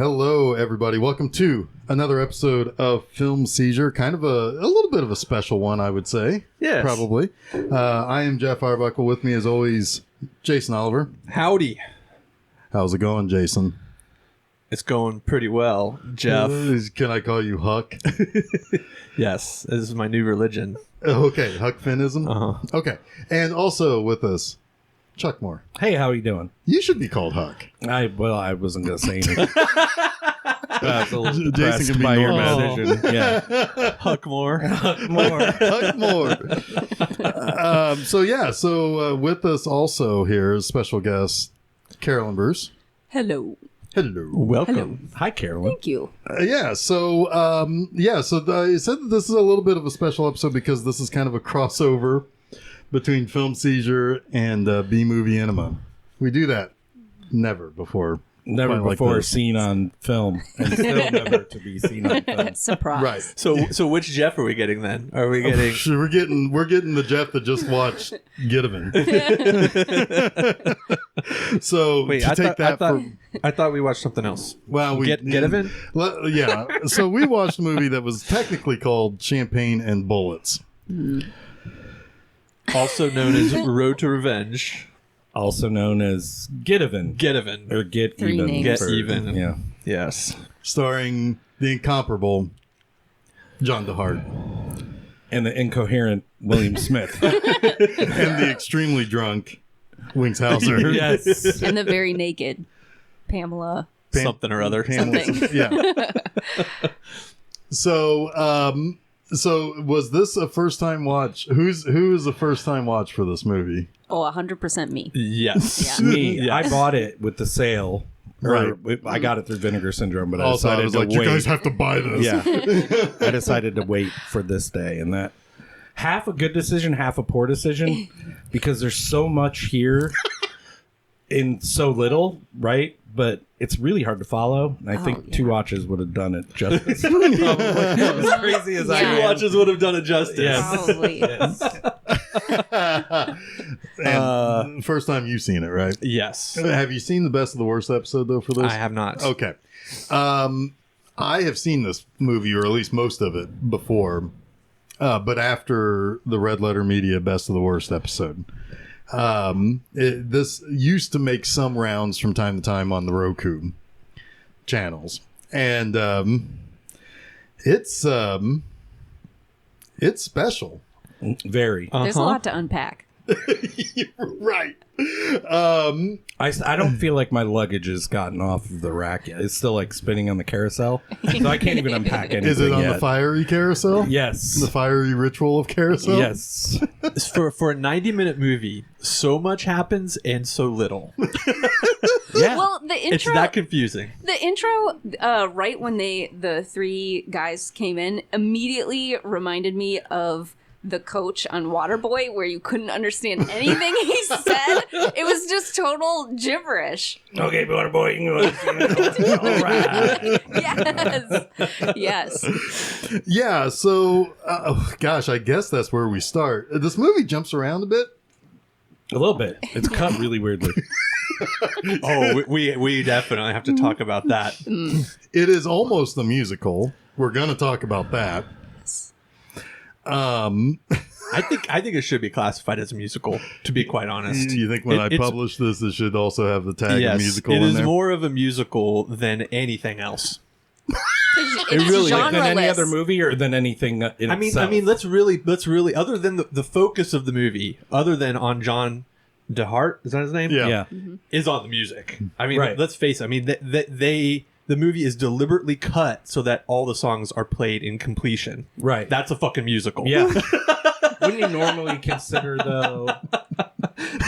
Hello, everybody. Welcome to another episode of Film Seizure. Kind of a little bit of a special one, I would say. Yes. Probably. I am Geoff Arbuckle. With me, as always, Jason Oliver. Howdy. How's it going, Jason? It's going pretty well, Geoff. Can I call you Huck? Yes, this is my new religion. Okay, Huckfinism? Uh-huh. Okay. And also with us, Chuck Moore. Hey, how are you doing? You should be called Huck. I wasn't going to say anything. I was a little Jason depressed can be by your normal. decision. Yeah. Huck more. More. Huck Moore. So with us also here is special guest Carolyn Bruce. Hello. Hello. Welcome. Hi, Carolyn. Thank you. I said that this is a little bit of a special episode because this is kind of a crossover between Film Seizure and B-Movie Enema. We do that never before. Never Quite like before this. seen on film, and still never to be seen on film. Surprise. Right. So which Geoff are we getting then? Are we getting... We're getting the Geoff that just watched GetEven. So Wait, I thought we watched something else. well, we GetEven? Yeah. So we watched a movie that was technically called Champagne and Bullets. Also known as Road to Revenge. Also known as GetEven. GetEven. Or Get Three Even. names. Get for- Even. Yeah. Yes. Starring the incomparable John DeHart And the incoherent William Smith. and the extremely drunk Winks Hauser. Yes. And the very naked Pamela. Something or other. Something. Yeah. So was this a first time watch? Who is a first time watch for this movie? Oh, 100% me. Yes. Yeah. Me. Yes. I bought it with the sale. Right. I got it through Vinegar Syndrome, but I Also, decided I was to like, wait. you guys have to buy this. Yeah. I decided to wait for this day, and that half a good decision, half a poor decision, because there's so much here in so little, right? But it's really hard to follow. And I think two watches would have done it justice. Probably. As crazy as I Yeah. Two am. watches would have done it justice. Yes. Probably. And first time you've seen it, right? Yes. Have you seen the Best of the Worst episode though for this? I have not. Okay. I have seen this movie, or at least most of it, before, but after the Red Letter Media Best of the Worst episode. This used to make some rounds from time to time on the Roku channels, and it's special. Very. There's a lot to unpack. Right. I don't feel like my luggage has gotten off of the rack yet. It's still like spinning on the carousel. So I can't even unpack anything. Is it on yet. the fiery carousel? Yes. The fiery ritual of carousel? Yes. For a 90-minute movie, so much happens and so little. Yeah. Well, the intro. It's that confusing. The intro, right when the three guys came in, immediately reminded me of the coach on Waterboy, where you couldn't understand anything he said. It was just total gibberish. Okay, water boy. All right. Yes. Yeah, so, gosh, I guess that's where we start. This movie jumps around a bit. A little bit. It's cut really weirdly. Oh, we definitely have to talk about that. It is almost a musical. We're going to talk about that. I think it should be classified as a musical, to be quite honest. You think when I It's- publish this, it should also have the tag Yes, of musical it in is there? more of a musical than anything else. It's really- Than any genreless. other movie or than anything in I mean, itself? let's really, other than the focus of the movie, other than on John DeHart, is that his name? Yeah. Yeah. Is on the music. I mean, Right. let's face it. I mean, the movie is deliberately cut so that all the songs are played in completion. Right. That's a fucking musical. Yeah. Wouldn't you normally consider, though,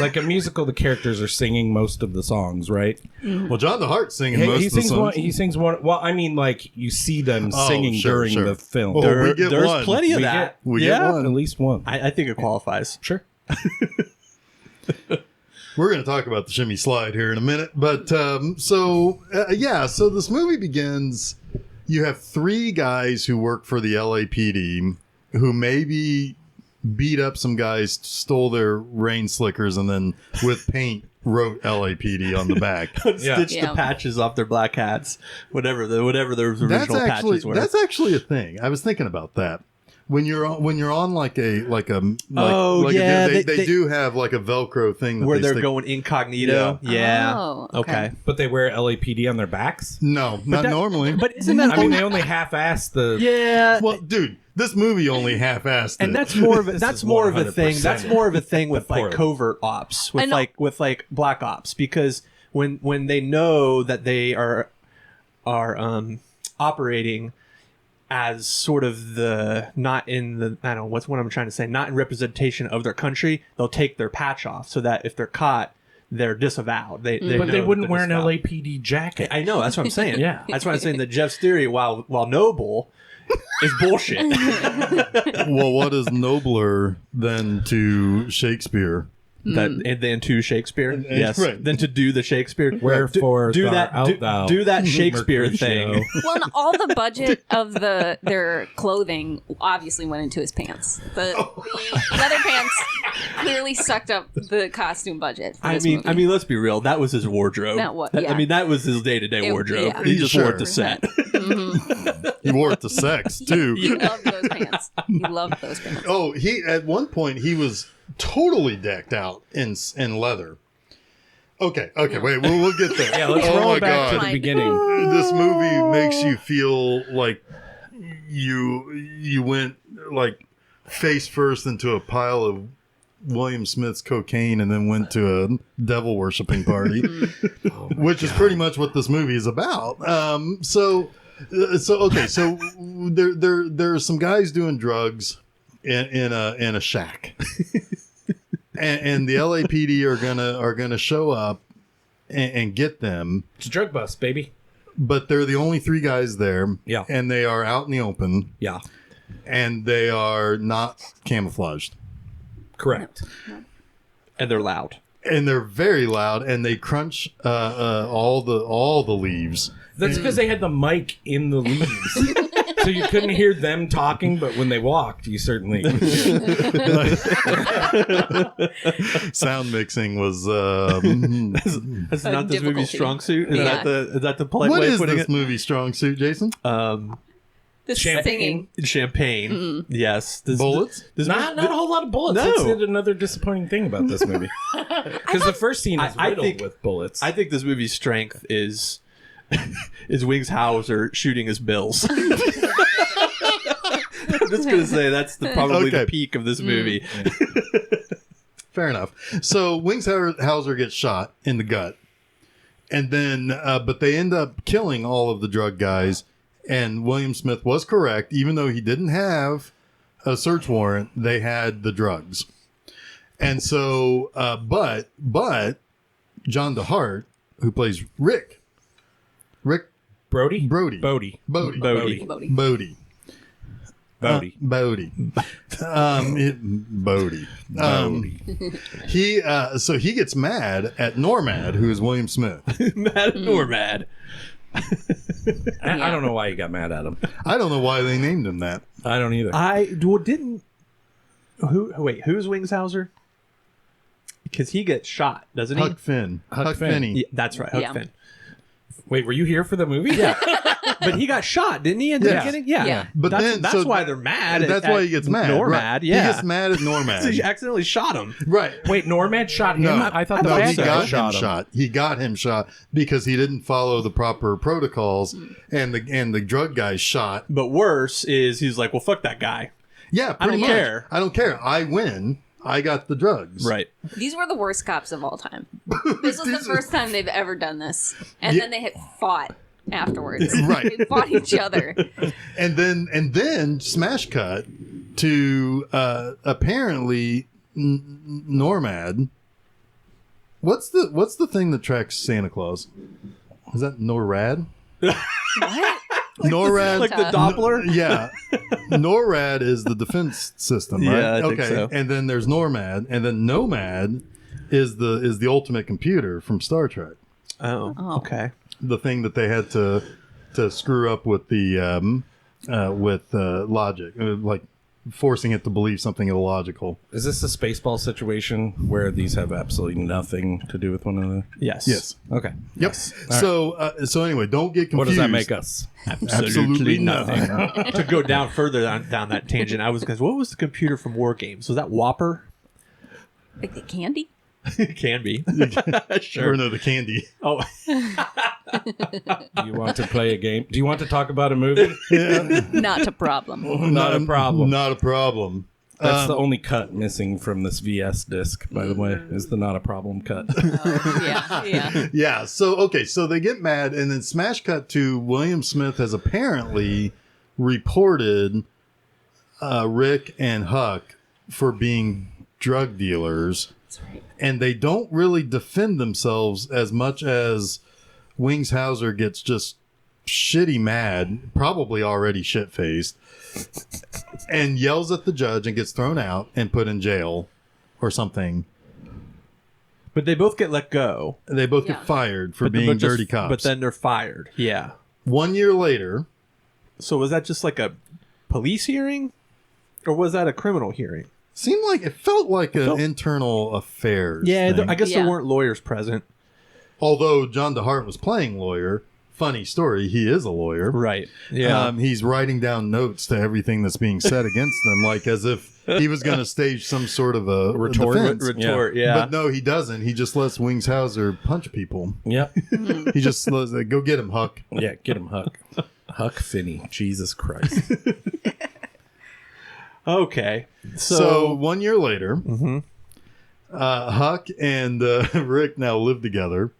like a musical, the characters are singing most of the songs, right? Well, John DeHart's singing most He of the sings songs. one. He sings one. Well, I mean, like you see them singing sure, during sure. the film. Oh, we get There's one. plenty of We that. We get yeah. one. At least one. I think it qualifies. Sure. We're going to talk about the shimmy slide here in a minute. But so this movie begins. You have three guys who work for the LAPD who maybe beat up some guys, stole their rain slickers, and then with paint wrote LAPD on the back. Stitched Yeah. the patches off their black hats, whatever those original patches were. That's actually a thing. I was thinking about that. When you're on like a Oh, yeah, they do have like a Velcro thing that where they they're stick. going incognito. Yeah. Oh, okay. But they wear LAPD on their backs. No, not normally. But isn't that I mean, they only half-ass the. yeah? Well, dude, this movie only half-assed it. And that's more of a, that's is more of a thing. 100% That's more of a thing with the like poor- covert ops, I know. with black ops, because when they know that they are operating as sort of not in representation of their country, they'll take their patch off so that if they're caught, they're disavowed. They But they know wouldn't they're wear an disavowed. LAPD jacket. I know, that's what I'm saying. Yeah. That's why I'm saying that Jeff's theory, while noble, is bullshit. Well, what is nobler than to Shakespeare? And then to Shakespeare, yes, right. then to do the Shakespeare. Wherefore do thou that, art thou, do that Shakespeare Mercutio. thing. Well, and all the budget of their clothing obviously went into his pants. The leather pants clearly sucked up the costume budget. For this movie. I mean, let's be real. That was his wardrobe. Yeah. I mean, that was his day-to-day wardrobe. yeah. He just wore Sure. it to set. He wore it to sex too. He loved those pants. He loved those pants. Oh, he at one point he was totally decked out in leather. Okay, wait, we'll get there. Yeah, let's oh roll my back to god, the beginning. this movie makes you feel like you went like face first into a pile of William Smith's cocaine and then went to a devil worshipping party, which is pretty much what this movie is about. So there are some guys doing drugs in a shack, and the LAPD are gonna show up and get them, It's a drug bust, baby. but they're the only three guys there. Yeah. And they are out in the open, Yeah. and they are not camouflaged, Correct. And they're loud. and they're very loud, and they crunch all the leaves. That's because they had the mic in the leaves. So you couldn't hear them talking, but when they walked, you certainly could hear. Sound mixing was. That's not this difficulty. movie's strong suit. Is Yeah. that the polite What way of is putting this it? movie's strong suit, Jason? The Champagne. singing. Champagne. Yes. Bullets? Not a whole lot of bullets. No. That's another disappointing thing about this movie. Because the first scene is I riddled think- with bullets. I think this movie's strength is Wings Hauser shooting his bills. I'm just gonna say that's probably the Okay. peak of this movie. Fair enough. So Wings Hauser gets shot in the gut, and then but they end up killing all of the drug guys. And William Smith was correct, even though he didn't have a search warrant. They had the drugs, and so but John DeHart, who plays Rick Brody? Bodie. Bodie. Bodie. Bodie. Bodie. Bodie. Bodie. Bodie. Bodie. So he gets mad at Normad, who is William Smith. Mad or mad? I don't know why you got mad at him. I don't know why they named him that. I don't either. Didn't. Who's Wings Hauser? Because he gets shot, doesn't he? Huck Finn. Huck Finn. Finney. Yeah, that's right. Huck Yeah. Finn. Wait, were you here for the movie? Yeah. But he got shot, didn't he? In the Yeah. beginning? Yeah. Yeah. But that's then why they're mad. That's why he gets mad. Normad, right. yeah. He gets mad at Normad. So he accidentally shot him. Right. Wait, Normad shot him? No, I thought the no, bad he guy got him shot him. shot. He got him shot because he didn't follow the proper protocols, and the drug guy shot. But worse is he's like, well, fuck that guy. Yeah, I don't pretty much. care. I don't care. I win. I got the drugs. Right. These were the worst cops of all time. This was the These are- first time they've ever done this. And Yeah. then they had fought afterwards. Right. They fought each other. And then smash cut to apparently Normad. What's the thing that tracks Santa Claus? Is that NORAD? What? NORAD. Like the Doppler? Yeah. NORAD is the defense system, right? Yeah, I think okay. so. And then there's NORMAD, and then NOMAD is the ultimate computer from Star Trek. Oh. Okay. The thing that they had to screw up with the with logic, like forcing it to believe something illogical. Is this a Spaceball situation where these have absolutely nothing to do with one another? Yes. Yes. Okay. Yep. So anyway, don't get confused. What does that make us? Absolutely nothing. To go down further down that tangent, I was because what was the computer from War Games? Was that Whopper? Like the candy? Can be. Or no, the candy. Oh, Do you want to play a game? Do you want to talk about a movie? Not a problem. Not a problem. Not a problem. That's the only cut missing from this VS disc, by the way, is the not a problem cut. Yeah. Yeah. So they get mad, and then smash cut to William Smith has apparently reported Rick and Huck for being drug dealers. That's right. And they don't really defend themselves as much as Wings Hauser gets just shitty mad, probably already shit-faced, and yells at the judge and gets thrown out and put in jail or something. but they both get let go. They both Yeah. get fired for But being just- dirty cops. But then they're fired. Yeah. 1 year later, So was that just like a police hearing, or was that a criminal hearing? it felt like an internal affairs Yeah, thing. I guess Yeah. there weren't lawyers present. Although John DeHart was playing lawyer, funny story, he is a lawyer. Right. Yeah. He's writing down notes to everything that's being said against them, like as if he was going to stage some sort of a Retort. defense. Retort. Yeah. But no, he doesn't. He just lets Wings Hauser punch people. Yep. He just lets, go get him, Huck. Yeah, get him, Huck. Huck Finney. Jesus Christ. Okay. So 1 year later, Huck and Rick now live together,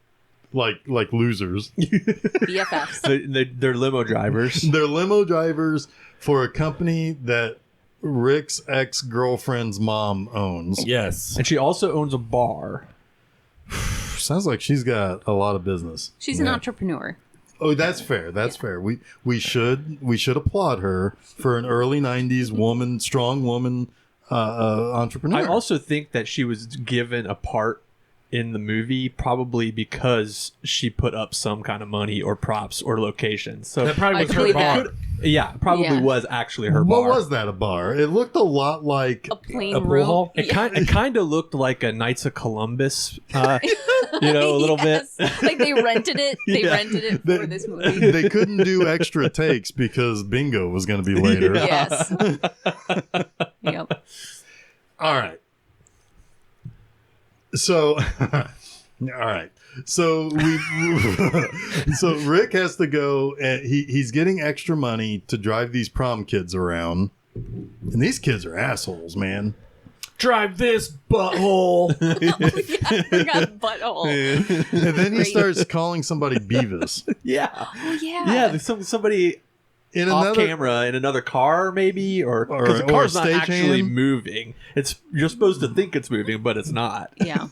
like losers. BFFs. They're limo drivers. They're limo drivers for a company that Rick's ex-girlfriend's mom owns. Yes. And she also owns a bar. Sounds like she's got a lot of business. She's an entrepreneur. Oh, that's fair. That's fair. We should applaud her for an early '90s strong woman entrepreneur. I also think that she was given a part in the movie probably because she put up some kind of money or props or location. So That probably I was her believe bar. that. yeah, probably Yeah. was actually her What bar. was that, a bar? It looked a lot like A plain A pool room. hall? It kind of looked like a Knights of Columbus, a little bit. Yes. Like they rented it. They rented it for this movie. they couldn't do extra takes because bingo was going to be later. Yes. Yep. All right. So, all right. So so Rick has to go, and he's getting extra money to drive these prom kids around, and these kids are assholes, man. Drive this butthole. I forgot butthole. And then he Great. starts calling somebody Beavis Yeah, Oh yeah. yeah. There's somebody in off another. camera in another car, maybe, or because the or car's not stagehand. actually moving. You're supposed to think it's moving, but it's not. Yeah.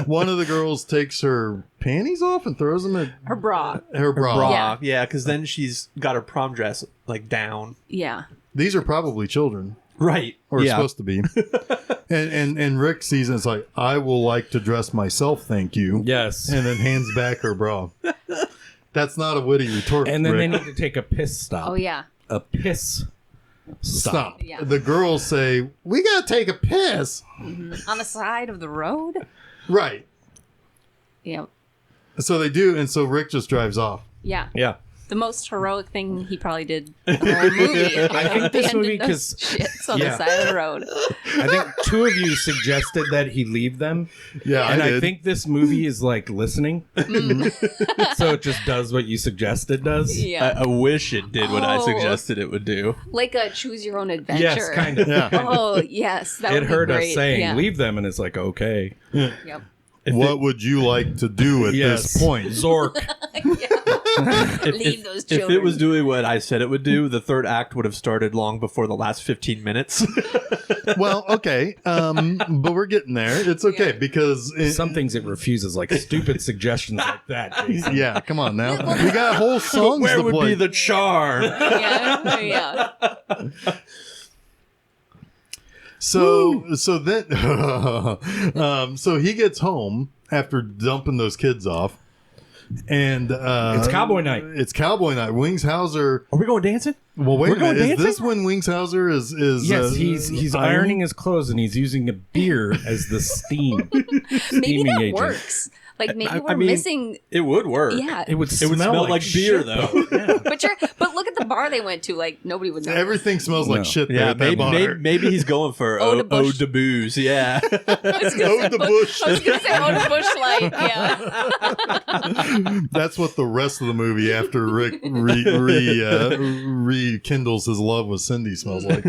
One of the girls takes her panties off and throws them at Her bra. her bra. Bra, yeah, because then she's got her prom dress like down. Yeah. These are probably children. Right. Or yeah. supposed to be. and Rick sees it, it's like, I will like to dress myself, thank you. Yes. And then hands back her bra. That's not a witty retort. And then Rick. they need to take a piss stop. Oh yeah. A piss stop. Yeah. The girls say, we gotta take a piss. On the side of the road. Right. Yep. So they do, and so Rick just drives off. Yeah. Yeah. The most heroic thing he probably did the whole movie. I think this movie, Abandoned those 'cause- shits on yeah. the side of the road. I think two of you suggested that he leave them. Yeah, And I I did. think this movie is like listening. So it just does what you suggested does. Yeah. I wish it did what I Oh. suggested it would do. Like a choose your own adventure. Yes, kind of. Yeah. Oh yes. That It would heard be us great. saying, yeah. leave them, and it's like, okay. Yep. What would you like to do at this point? Zork. Leave those If children. it was doing what I said it would do, the third act would have started long before the last 15 minutes. Well, okay. But we're getting there. It's okay because Some things it refuses, like stupid suggestions like that, Jason. yeah, come on now. We got whole songs Where to would play. be the charm? yeah. Yeah. So then so he gets home after dumping those kids off, And It's Cowboy Night. It's Cowboy Night. Wings Hauser. Are we going dancing? Well, wait We're a minute. going Is this dancing? when Wings Hauser is Yes, he's ironing his clothes and he's using a beer as the steam. Maybe steaming that agent. works. Like maybe I we're mean, missing. It would work. Yeah, It would It would smell like beer, shit, though. Yeah. but look at the bar they went to. Like nobody would know. Everything smells like No. shit there Yeah, at that bar. maybe he's going for Eau de Eau Bush. de Booze. Yeah. Ode the Bush. I was gonna say Eau de Bush Light. Yeah. That's what the rest of the movie after Rick rekindles his love with Cindy smells like.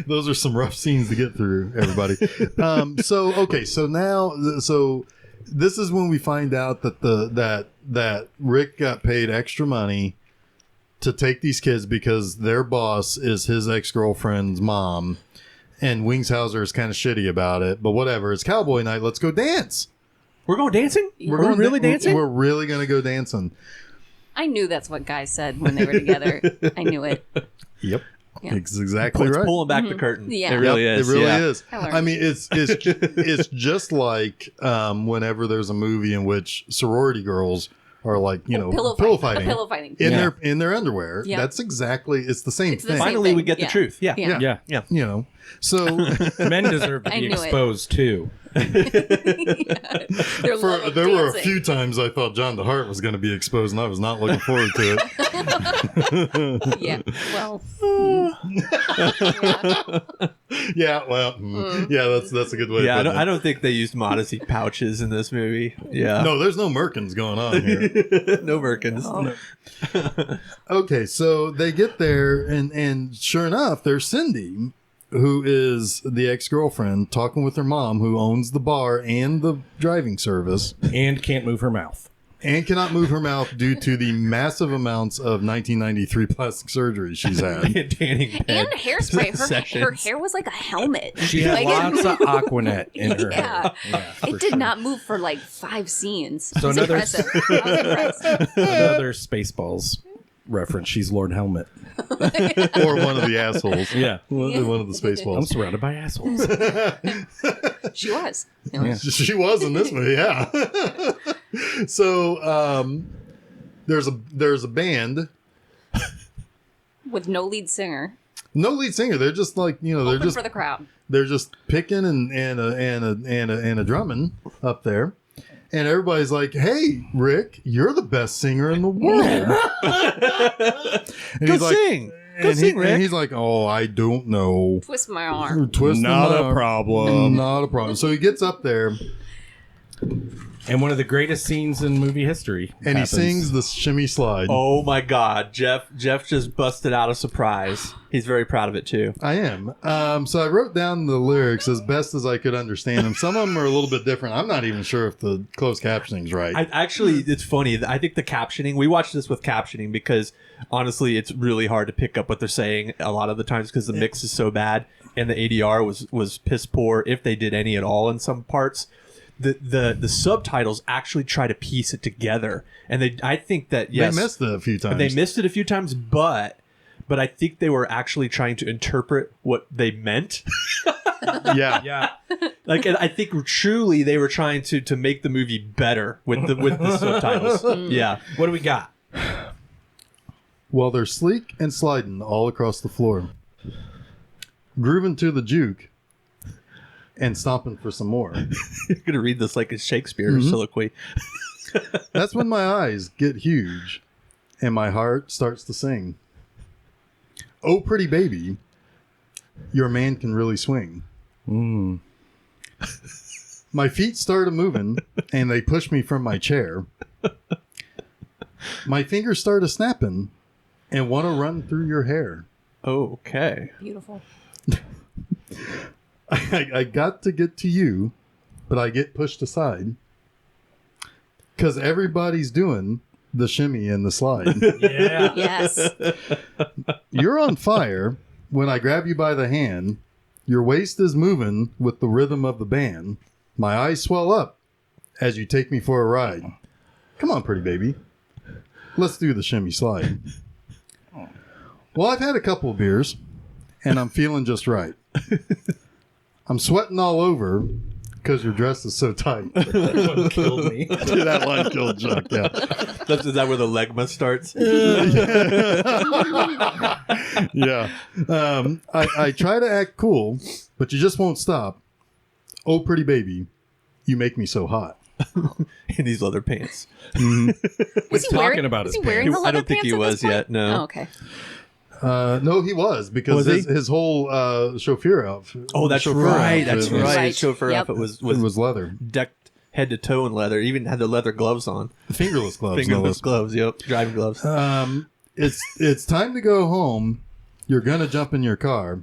Those are some rough scenes to get through, everybody. So this is when we find out that that Rick got paid extra money to take these kids because their boss is his ex-girlfriend's mom, and Wings Hauser is kind of shitty about it. But whatever, it's Cowboy Night. Let's go dance. We're going dancing? We're Are we really dancing? We're really gonna go dancing. I knew that's what guys said when they were together. I knew it. Yep. Yeah. It's exactly It's right. pulling back the curtain. Yeah. It really Yep, is. It really yeah. is. I learned. I mean, it's just like whenever there's a movie in which sorority girls are like pillow fighting Pillow fighting. in their underwear. Yeah. That's exactly it's the same It's the thing. same Finally, thing. we get the Yeah. truth. Yeah. Yeah. Yeah. Yeah. So Men deserve to I be knew it. exposed too. Their love of there were a dancing. few times I thought John DeHart was going to be exposed, and I was not looking forward to it. Yeah. Well. Yeah, well, yeah, that's a good way. Yeah, to put I don't think they used modesty pouches in this movie. Yeah. No, there's no Merkins going on here. No Merkins. Oh. Okay, so they get there, and sure enough, there's Cindy, who is the ex-girlfriend, talking with her mom, who owns the bar and the driving service, And can't move her mouth. and cannot move her mouth due to the massive amounts of 1993 plastic surgery she's had. And tanning bed And hairspray. Her sessions. hair was like a helmet. She had Like, lots of Aquanet in her Yeah. hair. Yeah, for It did sure. not move for like 5 scenes. So It was another- impressive. I was impressed. Another Spaceballs reference. She's Lord Helmet. Or one of the assholes. Yeah. One of the I'm Spaceballs. surrounded by assholes. She was. You know? Yeah. She was in this movie, yeah. So there's a band, With no lead singer. no lead singer. They're just like they're Open just for the crowd. they're just picking and a drumming up there, and everybody's like, "Hey, Rick, you're the best singer in the world." And Go he's like, sing. Go sing, Rick. And he's like, "Oh, I don't know." Twist my arm. Twisting Not my a arm. problem. Not a problem. So he gets up there And one of the greatest scenes in movie history. and happens. he sings the shimmy slide. Oh my God, Jeff just busted out a surprise. He's very proud of it too. I am. So I wrote down the lyrics as best as I could understand them. Some of them are a little bit different. I'm not even sure if the closed captioning's right. It's funny. I think the captioning, we watched this with captioning because honestly, it's really hard to pick up what they're saying a lot of the times because the mix is so bad and the ADR was piss poor if they did any at all in some parts. The subtitles actually try to piece it together, and I think that yes, They missed it a few times. they missed it a few times, but I think they were actually trying to interpret what they meant. Yeah. Yeah. Like, and I think truly they were trying to make the movie better with the subtitles. Yeah. What do we got? While they're sleek and sliding all across the floor, grooving to the juke, and stomping for some more. You're gonna read this like a Shakespeare soliloquy. That's when my eyes get huge and my heart starts to sing. Oh, pretty baby, your man can really swing. My feet start moving and they push me from my chair. My fingers start a snapping and want to run through your hair. Okay. Beautiful. I got to get to you, but I get pushed aside because everybody's doing the shimmy and the slide. Yeah. Yes. You're on fire when I grab you by the hand. Your waist is moving with the rhythm of the band. My eyes swell up as you take me for a ride. Come on, pretty baby. Let's do the shimmy slide. Well, I've had a couple of beers, and I'm feeling just right. I'm sweating all over because your dress is so tight. That one killed me. That line killed Chuck, yeah. Is that where the legma starts? Yeah. I try to act cool, but you just won't stop. Oh, pretty baby, you make me so hot. In these leather pants. Was he talking about was his he wearing the I leather don't think pants he at this was point? yet, no. Oh, okay. No, he was because Was he? his whole chauffeur outfit. Oh, that's chauffeur right. outfit That's was- right. Right. Chauffeur Yep. outfit was It was leather, decked head to toe in leather. Even had the leather gloves on. fingerless gloves. no Fingerless less. gloves. Yep. Driving gloves. It's time to go home. You're gonna jump in your car.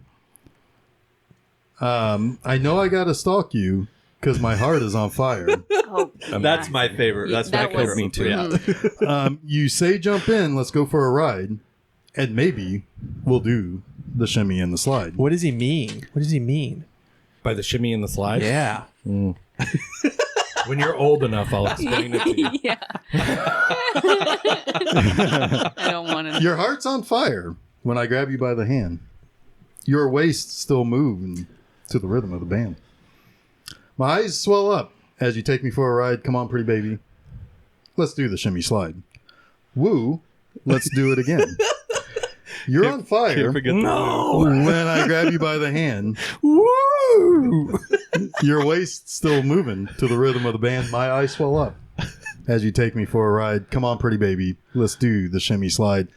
I know I gotta stalk you because my heart is on fire. Oh, That's my favorite. That's That my was- favorite. Me too. Yeah. You say jump in, let's go for a ride, and maybe we'll do the shimmy and the slide. What does he mean? What does he mean? By the shimmy and the slide? Yeah. When you're old enough, I'll explain it to you. yeah. I don't want to. Your heart's on fire when I grab you by the hand. Your waist still moving to the rhythm of the band. My eyes swell up as you take me for a ride. Come on, pretty baby. Let's do the shimmy slide. Woo, let's do it again. You're on fire Can't forget No! when I grab you by the hand. Woo! Your waist still moving to the rhythm of the band. My eyes swell up as you take me for a ride. Come on, pretty baby. Let's do the shimmy slide.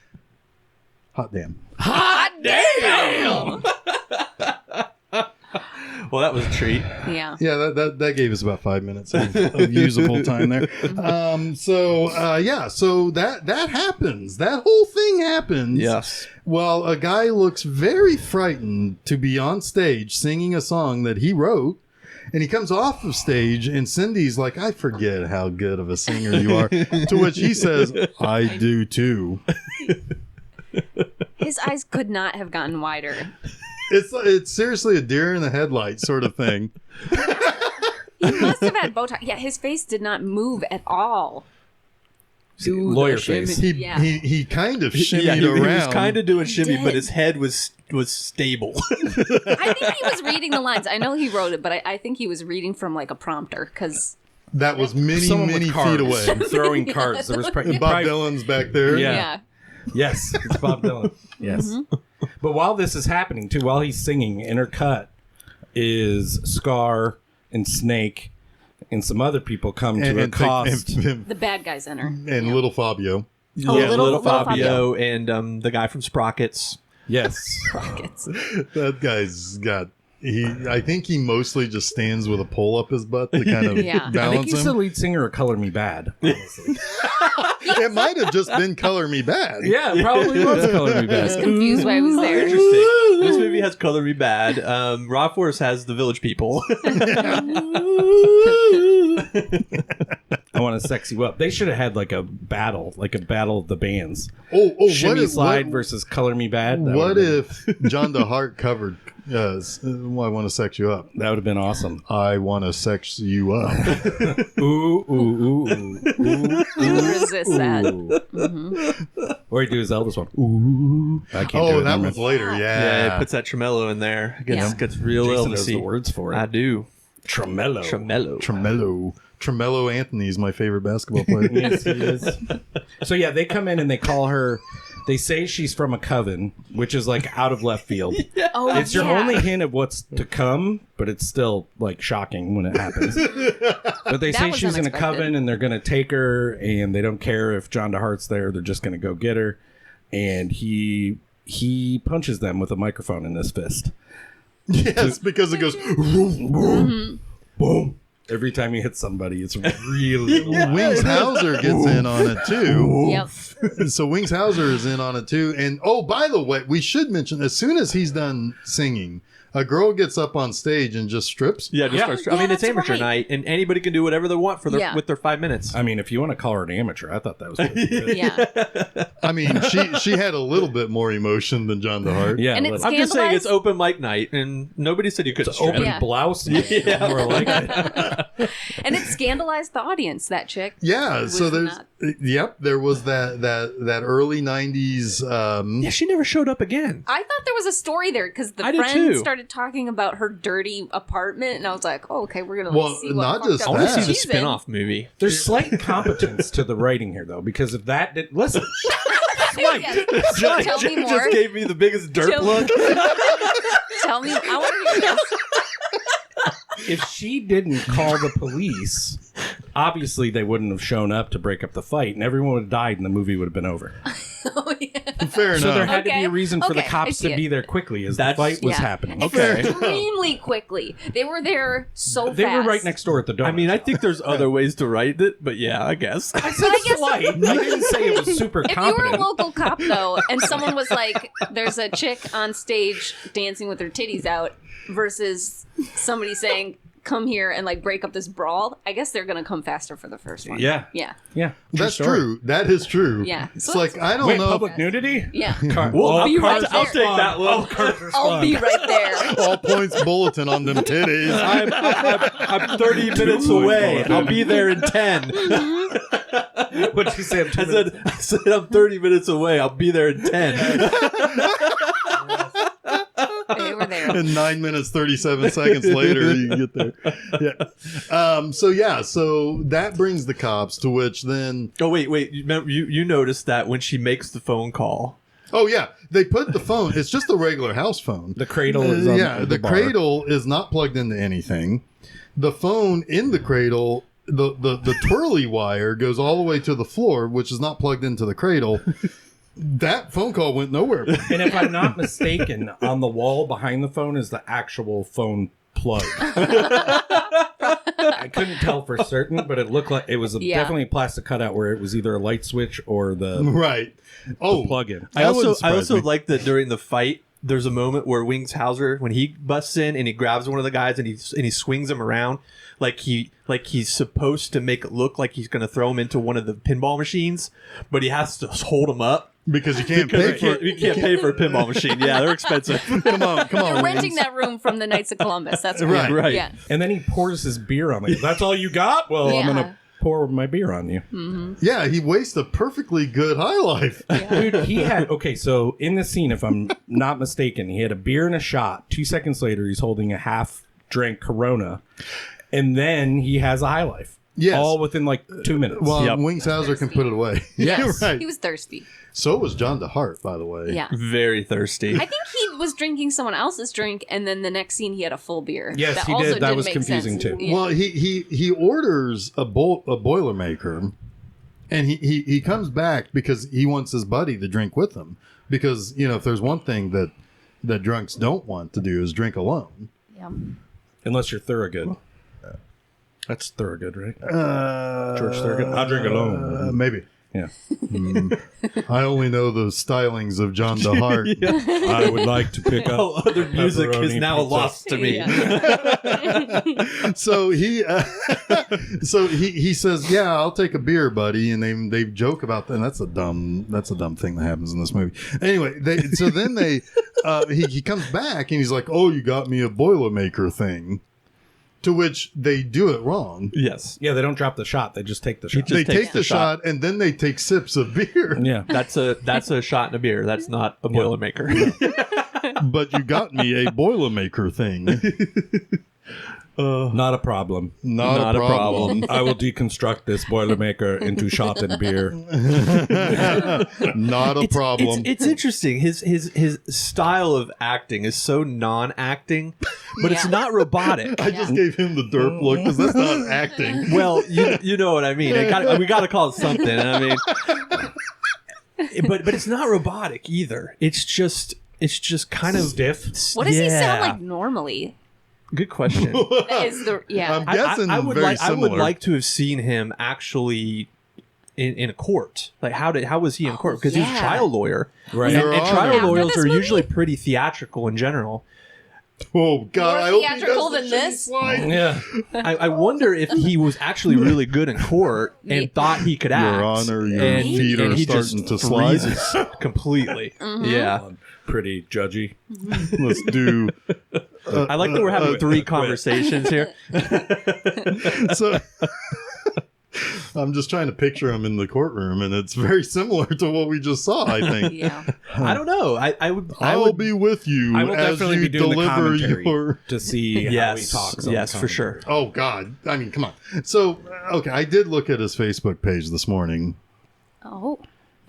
Hot damn. Hot damn! Well, that was a treat. Yeah. Yeah, that gave us about 5 minutes of usable time there. So that happens. That whole thing happens. Yes. Well, a guy looks very frightened to be on stage singing a song that he wrote. And he comes off of stage, and Cindy's like, I forget how good of a singer you are. To which he says, I do too. His eyes could not have gotten wider. It's seriously a deer in the headlight sort of thing. He must have had Botox. Yeah, his face did not move at all. Lawyer face. He Yeah. he kind of shimmied Yeah, he around. was kind of doing shimmy, did. but his head was stable. I think he was reading the lines. I know he wrote it, but I think he was reading from like a prompter because That was many Someone with feet cards. away. Throwing cards. There was And Bob Dylan's back there. Yeah. yeah. Yes, it's Bob Dylan. Yes. But while this is happening, too, while he's singing, intercut is Scar and Snake and some other people come to accost. The bad guys enter. And little Fabio. Oh, Yeah, little little Fabio. Fabio and the guy from Sprockets. Yes. Rockets. That guy's got. I think he mostly just stands with a pole up his butt to kind of Yeah. I think balance he's the him. lead singer of Color Me Bad. Honestly. It might have just been Color Me Bad. Yeah, it probably was Color Me I was Bad. confused why I was there. Interesting. This movie has Color Me Bad. Raw Force has The Village People. I want to sex you up. They should have had like a battle of the bands. Oh, Shimmy Slide versus Color Me Bad. That What would've been- if John DeHart covered I want to sex you up? That would have been awesome. I want to sex you up. Ooh, ooh, ooh, ooh, ooh, Couldn't resist that. ooh. Or he do his Elvis one. Ooh. I can't do Oh, it. that no was more. later. Yeah, Yeah. it puts that tremolo in there. Yeah. Gets real Jason ill to knows see. the words for it. I do. Tremolo. Tremolo. Tremelo Anthony is my favorite basketball player. Yes, he is. So yeah, they come in and they call her. They say she's from a coven, which is like out of left field. Oh, It's your yeah. only hint of what's to come, but it's still like shocking when it happens. But they That say was she's in a unexpected. coven and they're going to take her, and they don't care if John DeHart's there. They're just going to go get her, and he punches them with a microphone in his fist. Yes, because it goes. Boom. Boom! Every time he hits somebody, it's really loud. Wings Hauser gets in on it too. Yep. So Wings Hauser is in on it too. And oh, by the way, we should mention as soon as he's done singing, a girl gets up on stage and just strips. Yeah, just Yeah. starts. I mean, it's that's amateur right. night, and anybody can do whatever they want with their 5 minutes. I mean, if you want to call her an amateur, I thought that was pretty good. Yeah. I mean, she had a little bit more emotion than John DeHart. Yeah, And a it's little. I'm just saying it's Scandalized? open mic night, and nobody said you couldn't Open strip. Yeah. blouse. More like it. And it scandalized the audience, that chick. Yeah, so Was there's not- Yep, there was that early 90s. Yeah, she never showed up again. I thought there was a story there because the I did friend too. started talking about her dirty apartment, and I was like, "Oh, okay, we're gonna Well, see what not fucked just up I want to that. see the she's in." spin-off movie. There's slight competence to the writing here, though, because if that did listen, Yes. Tell me more. Just gave me the biggest derp Tell- look. Tell me, I want to hear this. if she didn't call the police, obviously they wouldn't have shown up to break up the fight, and everyone would have died, and the movie would have been over. Oh, yeah. Fair So there enough. had to be Okay. a reason for the Okay, I cops see to it. be there quickly as That's- the fight was Yeah. happening. Okay. Extremely quickly. They were there so fast. They were right next door at the door. I mean, I think there's other ways to write it, but yeah, I guess. I said slight. I didn't say it was super If you competent. were a local cop, though, and someone was like, there's a chick on stage dancing with her titties out versus somebody saying, come here and like break up this brawl, I guess they're going to come faster for the first one. Yeah. Yeah. Yeah, That's story. true. That is true. Yeah. It's So like, I don't Wait, know. public nudity? Yeah. Well, I'll be right I'll there. take that one. I'll be right there. All points bulletin on them titties. I'm 30 minutes away. I'll be there in 10. What'd you say? I said I'm 30 minutes away. I'll be there in 10. They were there. And 9 minutes 37 seconds later, you get there. Yeah. So that brings the cops. To which then, Oh wait. You noticed that when she makes the phone call. oh yeah, they put the phone. It's just a regular house phone. The cradle is on the bar. cradle is not plugged into anything. The phone in the cradle, the twirly wire goes all the way to the floor, which is not plugged into the cradle. That phone call went nowhere. And if I'm not mistaken, on the wall behind the phone is the actual phone plug. I couldn't tell for certain, but it looked like it was definitely a plastic cutout where it was either a light switch or the Right. Oh, plug-in. I also surprise me. like that during the fight. There's a moment where Wings Hauser, when he busts in and he grabs one of the guys and he swings him around like he's supposed to make it look like he's going to throw him into one of the pinball machines, but he has to hold him up. because you can't pay for You can't pay for a pinball machine. Yeah, they're expensive. Come on, They're renting Wings. that room from the Knights of Columbus. That's Right. Right. Yeah. And then he pours his beer on me. That's all you got? Well, I'm Yeah. going to pour my beer on you. Yeah, he wastes a perfectly good high life. Dude, he had... Okay, so in the scene, if I'm not mistaken, he had a beer and a shot. 2 seconds later, he's holding a half-drank Corona. And then he has a high life. Yes. All within like 2 minutes. Well, Yep. Wings Hauser can put it away. Yes. You're right. He was thirsty. So was John DeHart, by the way. Yeah. Very thirsty. I think he was drinking someone else's drink, and then the next scene he had a full beer. Yes, that he also did. That didn't was make confusing, sense. too. Yeah. Well, he orders a Boilermaker, and he comes back because he wants his buddy to drink with him. Because, you know, if there's one thing that drunks don't want to do is drink alone. Yeah. Unless you're Thorogood. That's Thorogood, right? George Thorogood? I'll drink alone. Maybe. Yeah. I only know the stylings of John DeHart. I would like to pick up. All other music is pepperoni now pizza. lost to me. Yeah. So he says, "Yeah, I'll take a beer, buddy." And they joke about that. And that's a dumb thing that happens in this movie. Anyway, he comes back and he's like, "Oh, you got me a Boilermaker thing," to which they do it wrong. Yes. Yeah, they don't drop the shot. They just take the shot. just They takes take the the shot. shot and then they take sips of beer. Yeah. That's a shot in a beer. That's not a Boilermaker. But you got me a Boilermaker thing. Not a problem. Not a problem. I will deconstruct this Boilermaker into shot and beer. Not a problem. It's interesting. His style of acting is so non-acting, but it's Yeah. not robotic. I just gave him the derp look because that's not acting. Well, you know what I mean. We got to call it something. I mean, but it's not robotic either. It's just kind of Stiff. What does he Yeah. sound like normally? Good question. That is the I'm guessing I would very like similar. I would like to have seen him actually in a court. Like how was he in court? Because he was a yeah. trial lawyer, Right. And, Your and Honor. trial After lawyers this are movie? usually pretty theatrical in general. Oh God! More I hope he theatrical does the than shitty this? slide. Yeah. I wonder if he was actually really good in court and thought he could act. Your Honor, your and, feet and are he just starting to slide. freezes completely. Yeah. Pretty judgy. Let's do. I like that we're having three conversations here. So, I'm just trying to picture him in the courtroom, and it's very similar to what we just saw, I think. Yeah. I don't know. I I'll would be with you I will as definitely you be doing the deliver commentary your... to see how he Yes, talks. yes, for sure. Oh, God. I mean, come on. So, okay, I did look at his Facebook page this morning. Oh.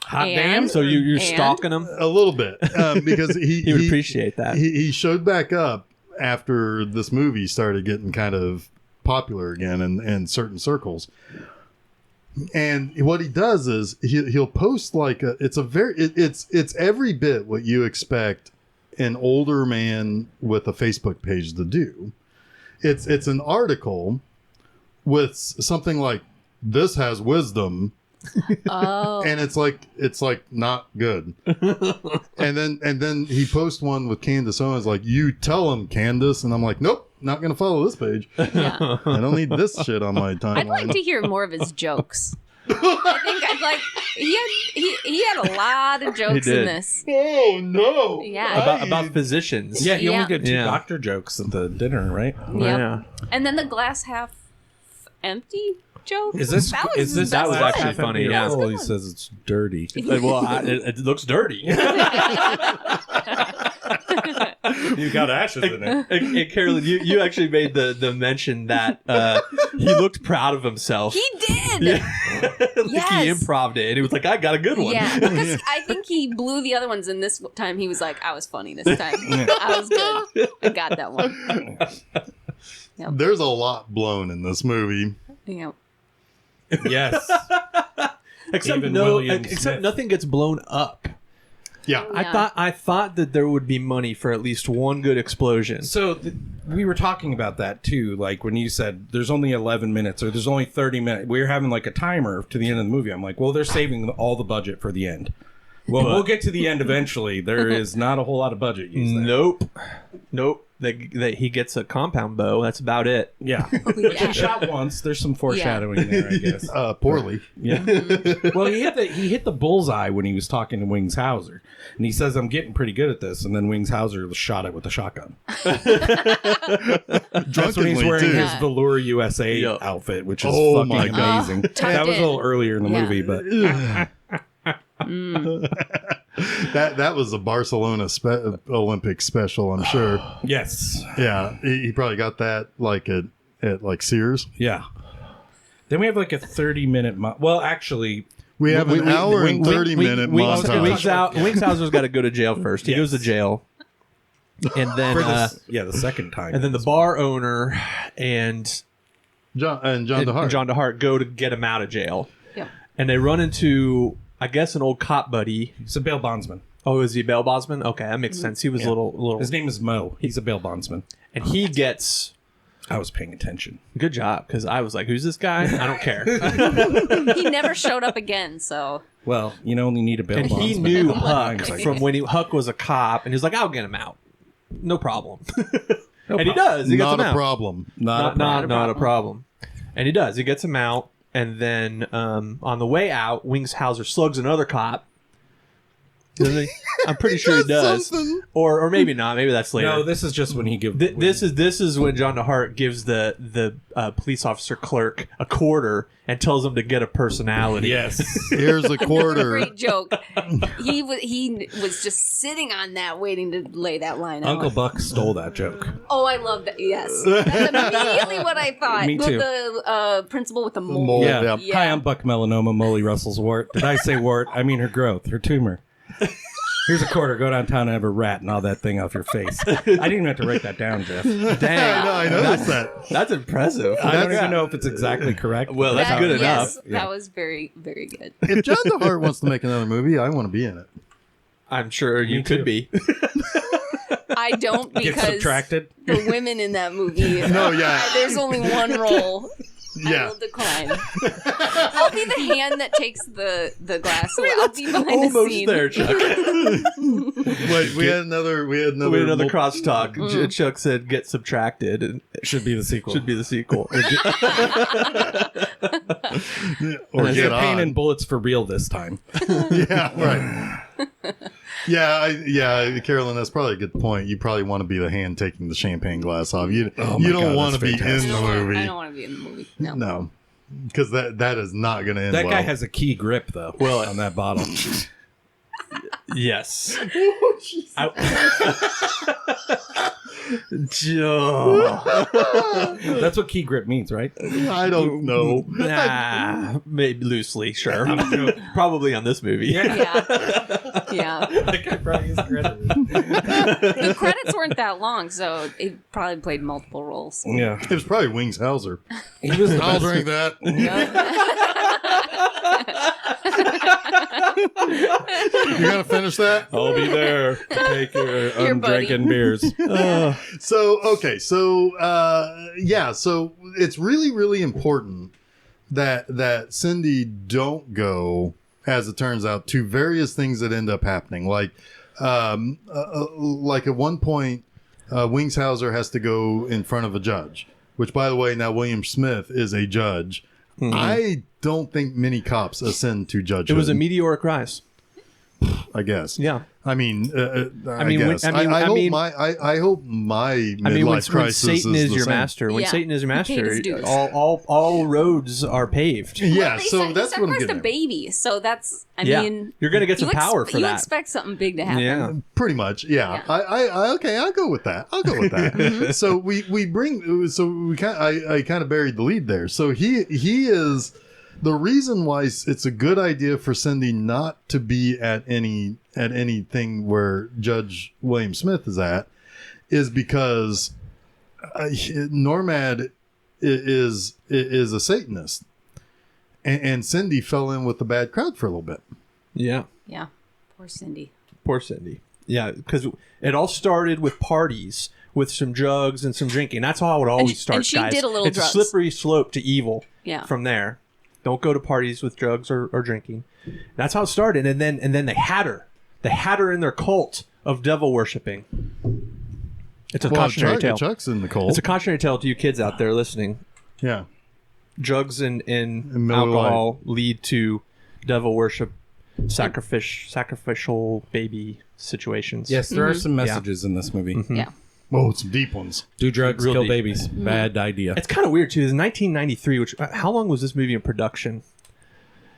Hot And- damn. So you're And? stalking him? A little bit. Because He would appreciate that. He showed back up after this movie started getting kind of popular again in certain circles. And what he does is he'll post like it's every bit what you expect an older man with a Facebook page to do. It's an article with something like, "This has wisdom," Oh. and it's like not good. and then he posts one with Candace Owens like, "You tell him, Candace," and I'm like, nope, not gonna follow this page. Yeah. I don't need this shit on my timeline. I'd like to hear more of his jokes. I think I'd like. He had a lot of jokes in did. this. Oh no! Yeah. About physicians. Yeah, he Yeah. only did 2 Yeah. doctor jokes at the dinner, right? Yep. Yeah. And then the glass half empty joke. Is this That is this that was glass actually half funny, empty? yeah. Oh, he says it's dirty. Well, it looks dirty. You got ashes in it. And Carolyn, you actually made the mention that he looked proud of himself. He did. Yeah. Like Yes. he improv'd it, and he was like, "I got a good one." Yeah, because I think he blew the other ones, and this time he was like, "I was funny this time. I was good. I got that one." There's a lot blown in this movie. Yeah. Yes. Except Even no, William except Smith. nothing gets blown up. Yeah. Yeah. I thought that there would be money for at least one good explosion. So we were talking about that too. Like when you said there's only 11 minutes or there's only 30 minutes, we were having like a timer to the end of the movie. I'm like, well, they're saving all the budget for the end. Well, we'll get to the end eventually. There is not a whole lot of budget used there. Nope. That he gets a compound bow. That's about it. Yeah. Yeah. He shot once. There's some foreshadowing there, I guess. Poorly. Yeah. Well, he hit the bullseye when he was talking to Wings Hauser, and he says, "I'm getting pretty good at this." And then Wings Hauser shot it with a shotgun. That's when he's Drunkenly, wearing too. his Velour USA Yep. outfit, which is Oh fucking my God. amazing. tucked That was a in. little earlier in the Yeah. movie, but That was a Barcelona Olympic special, I'm sure. yes, Yeah, he probably got that like at like Sears. yeah. Then we have like a 30-minute. Well, actually, We have an hour and 30-minute Wings montage. Hauser's got to go to jail first. He Yes. goes to jail, and then for the second time. and then the bar owner and John and DeHart. John DeHart go to get him out of jail, Yeah. and they run into, I guess, an old cop buddy. He's a bail bondsman. Oh, is he a bail bondsman? Okay, that makes sense. He was a little, His name is Mo. He's a bail bondsman. and he gets. I was paying attention. Good job, because I was like, "Who's this guy?" I don't care. He never showed up again, so Well, you only need a bail And bondsman. he knew a couple Huck times, I from guess. when Huck was a cop, and he was like, "I'll get him out, no problem." No And he problem. does. He gets Not him a out. problem. Not Not a problem. And he does. He gets him out, and then on the way out, Wings Hauser slugs another cop. Doesn't he? I'm pretty sure he does. Something. Or maybe not. Maybe that's later. No, this is just when he gives. This is when John DeHart gives the police officer clerk a quarter and tells him to get a personality. Yes. Here's a quarter. great joke. He was just sitting on that, waiting to lay that line out. Uncle Buck stole that joke. Oh, I love that. Yes, that's immediately what I thought. Me too. The principal with the mole. Mole. Yeah. Yeah. Hi, I'm Buck Melanoma, Molly Russell's wart. Did I say wart? I mean her growth, her tumor. Here's a quarter. Go downtown and have a rat and all that thing off your face. I didn't even have to write that down, Jeff. Dang. I noticed that. That's impressive. I don't even know if it's exactly correct. Well, that's good yes, enough. That was very, very good. If John DeHart wants to make another movie, I want to be in it. I'm sure you Me could too. be. I don't Get because subtracted. the women in that movie. No, yeah. There's only one role. I Yeah. will decline. I'll be the hand that takes the glass away. I'll be behind the Almost scene. there, Chuck. Wait, we had another We had another mul- crosstalk. Chuck said, "Get subtracted," and it Should be the sequel. should be the sequel. or Is get it pain on. and bullets for real this time? Yeah, right. Yeah, Carolyn, that's probably a good point. You probably want to be the hand taking the champane glass off. You Oh my don't God, want to that's be in fantastic. the movie. I don't want to be in the movie. No. because that is not going to end That well. guy has a key grip though. Well, on that bottle. Yes. That's what key grip means, right? I don't know. Nah, maybe loosely, sure. Probably on this movie. Yeah. That guy probably is credited. The credits weren't that long, so he probably played multiple roles. Yeah, It was probably Wings Hauser. he was the I'll best. drink that. You gonna finish that? I'll be there to take your undrinking beers. So it's really, really important that Cindy don't go, as it turns out, to various things that end up happening. Like at one point, Wings Hauser has to go in front of a judge. Which, by the way, now William Smith is a judge. Mm-hmm. I don't think many cops ascend to judgehood. It was a meteoric rise. I guess. Yeah. I mean, I mean, guess. I hope my midlife when crisis Satan is the your same. master, when Yeah. Satan is your He paid his master, dues. all roads are paved. Yeah, They so said- that's he what I'm sacrificed getting a at. baby, so that's. I Yeah. mean, You're gonna get some you power for you that. expect something big to happen. Yeah. Pretty much, yeah. Yeah. I okay, I'll go with that. So we kind of buried the lead there. So he is the reason why it's a good idea for Cindy not to be at anything where Judge William Smith is at, is because Normad is a Satanist, and Cindy fell in with the bad crowd for a little bit. Yeah. Yeah. Poor Cindy. Poor Cindy. Yeah, because it all started with parties, with some drugs and some drinking. That's how it always starts, and she guys. did a little it's drugs. a slippery slope to evil. Yeah. From there, don't go to parties with drugs or drinking. That's how it started, and then they had her. They had her in their cult of devil worshipping. It's a cautionary tale. Chuck's in the cold. It's a cautionary tale to you kids out there listening. Yeah. Drugs and Miller Lite. alcohol lead to devil worship, sacrificial baby situations. Yes, there are some messages in this movie. Yeah. Oh, some deep ones. Do drugs, Real kill deep. babies. Bad idea. It's kind of weird too. It's 1993. Which how long was this movie in production?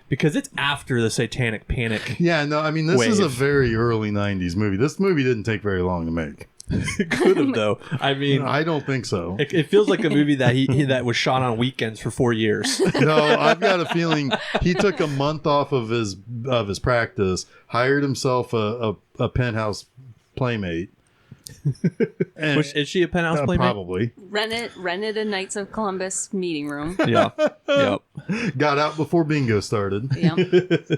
Because it's after the Satanic Panic. Yeah, no, I mean, this is a Wave. very early 90s movie. This movie didn't take very long to make. It could have though. I mean, I don't think so. it feels like a movie that he that was shot on weekends for 4 years. No, I've got a feeling he took a month off of his practice, hired himself a penthouse playmate. And, Is she a penthouse playmate? probably. Rented a Knights of Columbus meeting room. Yeah. Yep. Got out before bingo started. Yeah.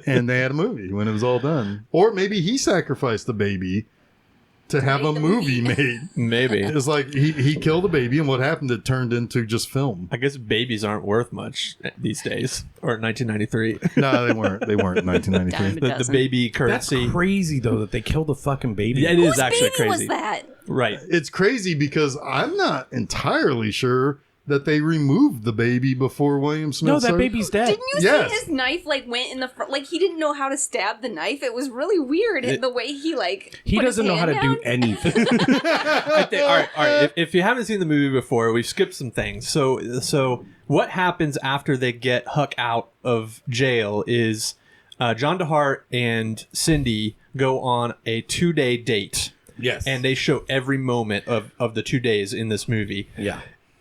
And they had a movie when it was all done. Or maybe he sacrificed the baby to have a movie made. Maybe. It's like he killed a baby, and what happened? It turned into just film. I guess babies aren't worth much these days, or in 1993. No, they weren't. They weren't in 1993. Dime a The dozen. baby That's currency. crazy, though, that they killed a fucking baby. Yeah, it is Whose actually baby crazy. was that? Right. It's crazy because I'm not entirely sure that they removed the baby before William Smith. No, that started. baby's dead. Didn't you Yes. see his knife went in the front? Like he didn't know how to stab the knife. It was really weird the way he He put his doesn't know how to hand do down. anything. I think, all right. If you haven't seen the movie before, we've skipped some things. So what happens after they get Huck out of jail is John DeHart and Cindy go on a 2-day date. Yes. And they show every moment of the 2 days in this movie. Yeah.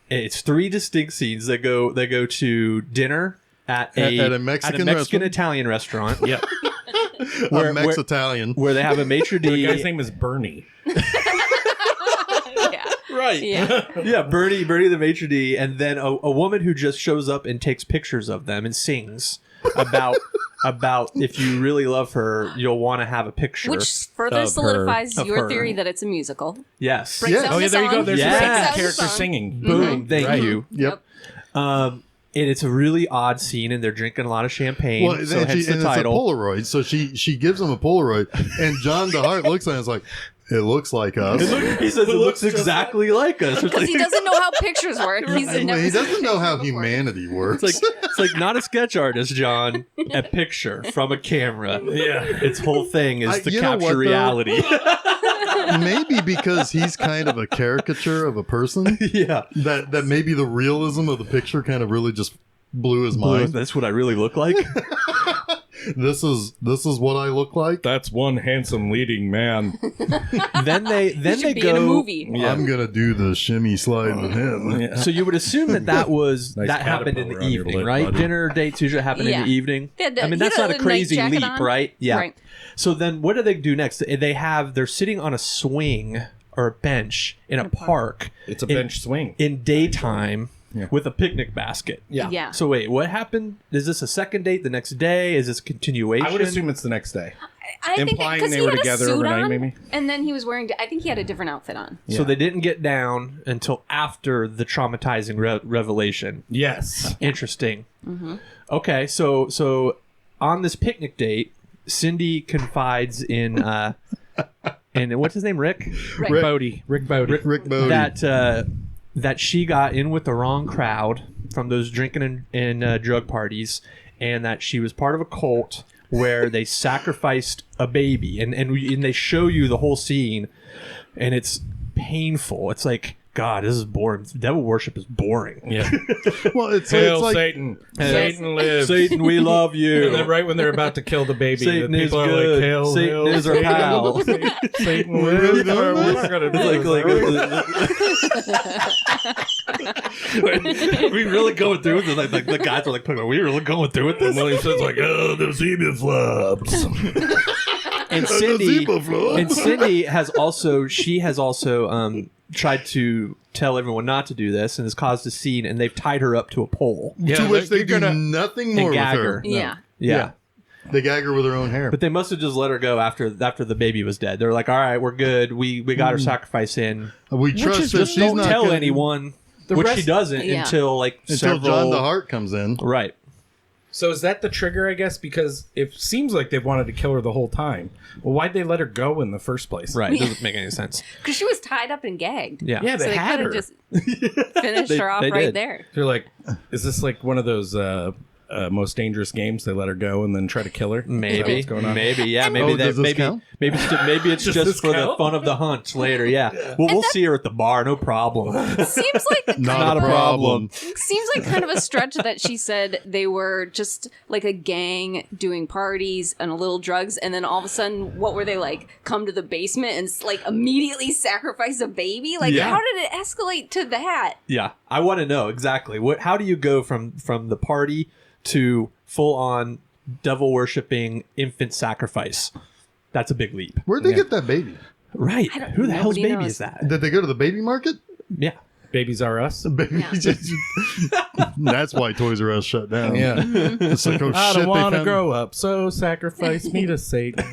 It's 3 distinct scenes. They go to dinner at a Mexican Mexican restaurant? Italian restaurant. Yep. A Mex-Italian. Where they have a maitre The d'. guy's name is Bernie. Yeah. Right. Yeah. Bernie the maitre d', and then a woman who just shows up and takes pictures of them and sings about if you really love her, you'll want to have a picture. Which further Of solidifies her. your Of her. theory that it's a musical. Yes. Breaks Yes. down Oh, the yeah, there you go. song. There's Yeah. your Breaks second down the character song. singing. Boom. Thank Right. you. Yep. And it's a really odd scene, and they're drinking a lot of champagne. Well, so and hence the it's a title. Polaroid, so she gives him a Polaroid, and John DeHart looks at it and is like, "It looks like us." He says it looks exactly like us. It's Because like, he doesn't know how pictures work. He's And never he seen doesn't know how pictures before. humanity works. it's like not a sketch artist, John. A picture from a camera. Yeah. Its whole thing is to you know what, capture though? reality. Maybe because he's kind of a caricature of a person, Yeah. that maybe the realism of the picture kind of really just blew his mind. That's what I really look like. This is what I look like. That's one handsome leading man. then they Should be go. in a movie. Yeah. I'm gonna do the shimmy slide with him. Yeah. So you would assume that was Nice that happened in the caterpillar on your evening, lip, right? buddy. Dinner dates usually happen in Yeah. the evening. Yeah, I mean, he that's had not a a crazy night jacket leap, on. right? Yeah. Right. So then, what do they do next? They're sitting on a swing or a bench in a park. It's a bench swing. In daytime. Yeah. With a picnic basket. Yeah. So wait, what happened? Is this a second date the next day? Is this a continuation? I would assume it's the next day. I think Implying because they he were had together a suit overnight, on, maybe? and then he was wearing. I think he had a different outfit on. So they didn't get down until after the traumatizing revelation. Yes. Interesting. Okay, so on this picnic date, Cindy confides in what's his name, Rick? Right. Bodie. Rick Bodie. Rick Bodie. That she got in with the wrong crowd from those drinking and drug parties, and that she was part of a cult where they sacrificed a baby, and they show you the whole scene, and it's painful. It's like, God, this is boring. Devil worship is boring. Yeah. Well, it's Hail like Satan. Yes. Satan lives. Satan, we love you. And then right when they're about to kill the baby, Satan the is people are good. like, hail, Satan hail, is our Satan. pal. Satan We lives. really doing We're this? not going to do We really going through with this? Like the guys are like, are we really going through with this? Williamson's like, oh, the zebra flops. And zebra flops. Cindy has also tried to tell everyone not to do this and has caused a scene, and they've tied her up to a pole to which they you're do nothing more with gag her. her. Yeah. Yeah. They gag her with her own hair. But they must have just let her go after the baby was dead. They're like, all right, we're good. We got her sacrifice in. We trust that Just she's don't not tell gonna- anyone, The which rest- she doesn't Yeah. until until several... John DeHart comes in. Right. So is that the trigger, I guess? Because it seems like they wanted to kill her the whole time. Well, why'd they let her go in the first place? Right. It doesn't make any sense. Because she was tied up and gagged. Yeah. Yeah, So they they had could her. have just finished her off they right did. there. They're like, is this like one of those most dangerous games? They let her go and then try to kill her? Is that Maybe. what's going on? Maybe. Yeah. Oh, Maybe does this count? maybe it's Does just this for the count? fun of the hunt later. Yeah. Well, we'll see her at the bar. No problem. Seems like Not a problem. Seems like kind of a stretch that she said they were just like a gang doing parties and a little drugs, and then all of a sudden, what were they like? Come to the basement and like immediately sacrifice a baby? Like, Yeah. how did it escalate to that? Yeah. I want to know exactly how do you go from the party to full on devil worshipping infant sacrifice? That's a big leap. Where'd they get that baby? Right. Who the hell's nobody baby knows. is that? Did they go to the baby market? Yeah. Babies are us. Baby just- That's why Toys R Us shut down. Yeah. It's like, oh I shit, don't want they to found... grow up, so sacrifice me to Satan.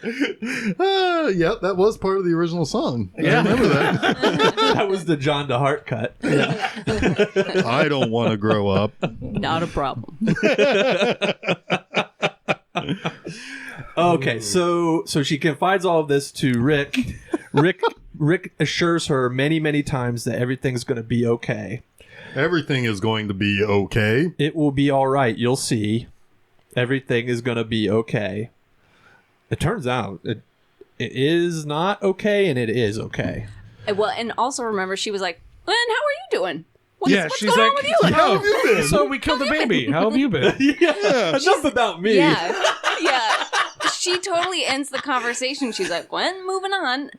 Yeah, that was part of the original song. Yeah. I remember that. That was the John DeHart cut. I don't want to grow up. Not a problem. Okay, so she confides all of this to Rick. Rick assures her many times that everything's going to be okay. Everything is going to be okay. It will be all right. You'll see. Everything is going to be okay. It turns out it is not okay, and it is okay. Well, and also remember, she was like, "And how are you doing? What's She's going like, on with you?" "How have you been? So we killed the baby. How have you been? Yeah. Enough about me. Yeah, yeah. She totally ends the conversation. She's like, "When moving on."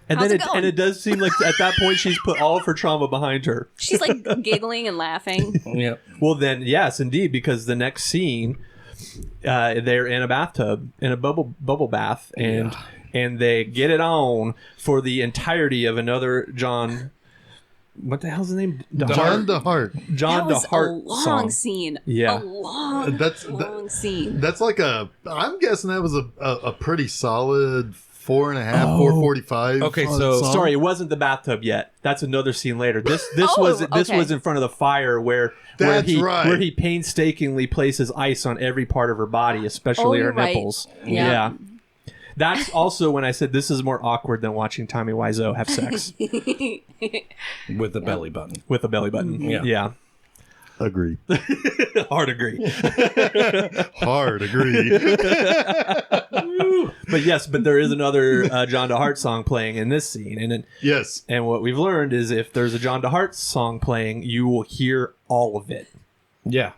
And How's then it going? it does seem like at that point she's put all of her trauma behind her. She's like giggling and laughing. Yeah. Well, then, yes, indeed, because the next scene, they're in a bathtub, in a bubble bath, and they get it on for the entirety of another John. What the hell's his name? John DeHart. John That was DeHart a long song. scene. Yeah. A long scene. That's like I'm guessing that was a pretty solid 4.5, 4:45. Okay, song. so- Sorry, it wasn't the bathtub yet. That's another scene later. This was okay. in front of the fire where That's right. where he painstakingly places ice on every part of her body, especially her you're right. nipples. Yeah. That's also when I said this is more awkward than watching Tommy Wiseau have sex With the belly button. with a belly button. Yeah. Yeah. Agree. Hard agree. Hard agree. But yes, but there is another John DeHart song playing in this scene, Yes. and what we've learned is if there's a John DeHart song playing, you will hear all of it. Yeah.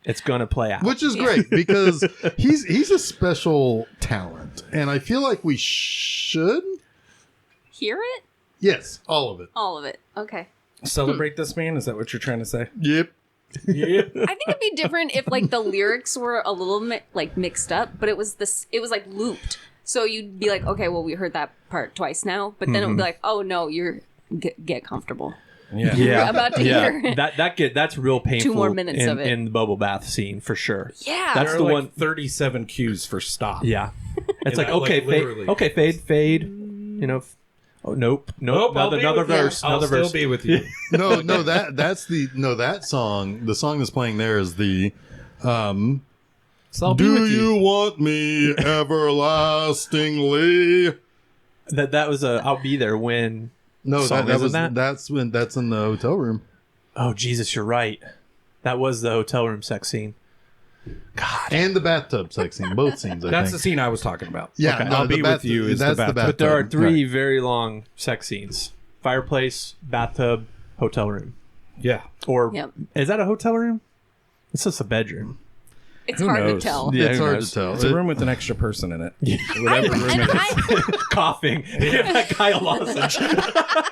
It's gonna play out. Which is great because he's a special talent, and I feel like we should. Hear it? Yes, all of it. All of it. Okay. Celebrate this man? Is that what you're trying to say? Yep. Yeah. I think it'd be different if like the lyrics were a little like mixed up, but it was like looped. So you'd be like, okay, well we heard that part twice now, but then it would be like, oh no, you're get comfortable. Yeah. We're about to hear that's real painful. 2 more minutes in, of it. in the bubble bath scene for sure. Yeah. That's There the are like one. 37 cues for stop. Yeah, it's And like I, like, okay, literally- fade. You know, oh nope, I'll be another with you. verse, I'll another still verse. be with you. No, that song. The song that's playing there is the. So I'll be Do with you want me everlastingly? That was a I'll be there when. No, Song, that isn't was that? that's in the hotel room. Oh Jesus, you're right. That was the hotel room sex scene. God. And the bathtub sex scene, both scenes. That's the scene I was talking about. Yeah, Okay. no, I'll the be bath- with you. Is that's the the bathtub. But there are Bathtub, three very long sex scenes: fireplace, bathtub, hotel room. Yeah. Or Yep. is that a hotel room? It's just a bedroom. It's Who hard knows? to tell. Yeah, it's who hard knows? to tell. It's a room with an extra person in it. Whatever room And it is. Coughing. Give that guy a lozenge.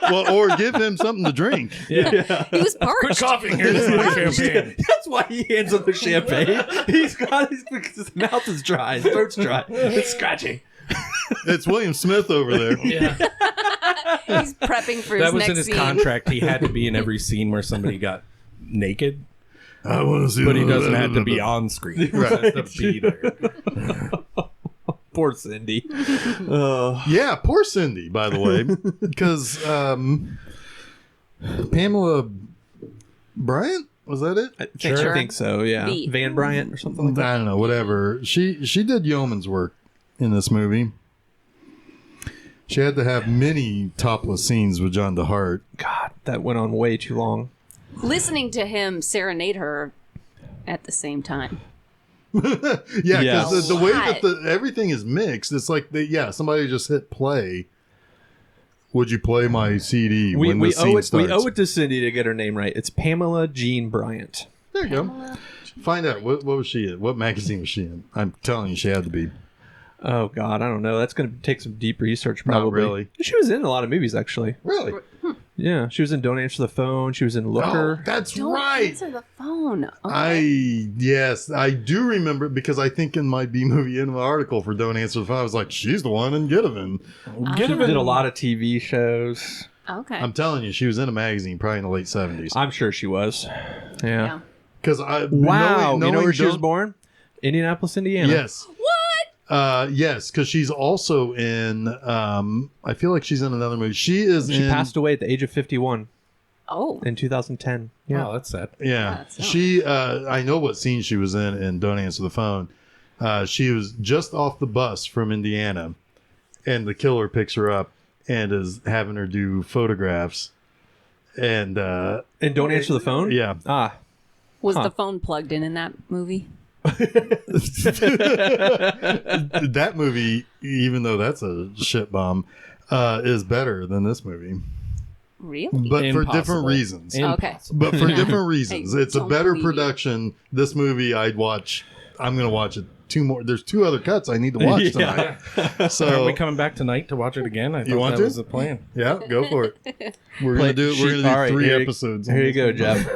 Well, or give him something to drink. Yeah. He was Quit parched. coughing. Here's my champagne. That's why he hands him the champagne. Because his mouth is dry, his throat's dry, it's scratching. It's William Smith over there. Yeah. He's prepping for his That was next in his scene. contract. He had to be in every scene where somebody got naked, I want to see, but he doesn't have to be on screen. He just has to be there. Poor Cindy. Yeah, poor Cindy, by the way, because Pamela Bryant, was that it? I Sure. think so, yeah. B. Van Bryant or something like that. I don't know, whatever. She did yeoman's work in this movie. She had to have many topless scenes with John DeHart. God, that went on way too long. Listening to him serenade her at the same time. Yeah, Yeah. because the way What? that everything is mixed, it's like somebody just hit play. Would you play my CD when the scene starts? We owe it to Cindy to get her name right. It's Pamela Jean Bryant. There you go. Find out what was she in? What magazine was she in? I'm telling you, she had to be. Oh God, I don't know. That's going to take some deep research, probably. Not really. She was in a lot of movies, actually. Really? Yeah, she was in Don't Answer the Phone. She was in Looker. Oh, that's Don't right. answer the phone. Okay. Yes, I do remember it because I think in my B-Movie Enema article for Don't Answer the Phone, I was like, she's the one in GetEven. She did a lot of TV shows. Okay. I'm telling you, she was in a magazine probably in the late 70s. I'm sure she was. Yeah. Yeah. Because I Wow. You know where she was Don't- born? Indianapolis, Indiana. Yes. Yes, because she's also in. I feel like she's in another movie. She Passed away at the age of 51 Oh. in 2010. Yeah. Oh, that's sad. Yeah, That's not- she. I know what scene she was in Don't Answer the Phone. She was just off the bus from Indiana, and the killer picks her up and is having her do photographs. And And Don't Answer the Phone? yeah, Ah. Was Huh. the phone plugged in that movie? that movie, even though that's a shit bomb, is better than this movie, Really? but for Impossible. different reasons. Okay. But for different reasons. I It's a don't better believe you. production. This movie I'd watch. I'm going to watch it two more. There's two other cuts I need to watch tonight. Are So we coming back tonight to watch it again? I thought want that to? was the plan. yeah, go for it. We're going to do All right, 3 here- episodes. Here you go, Jeff.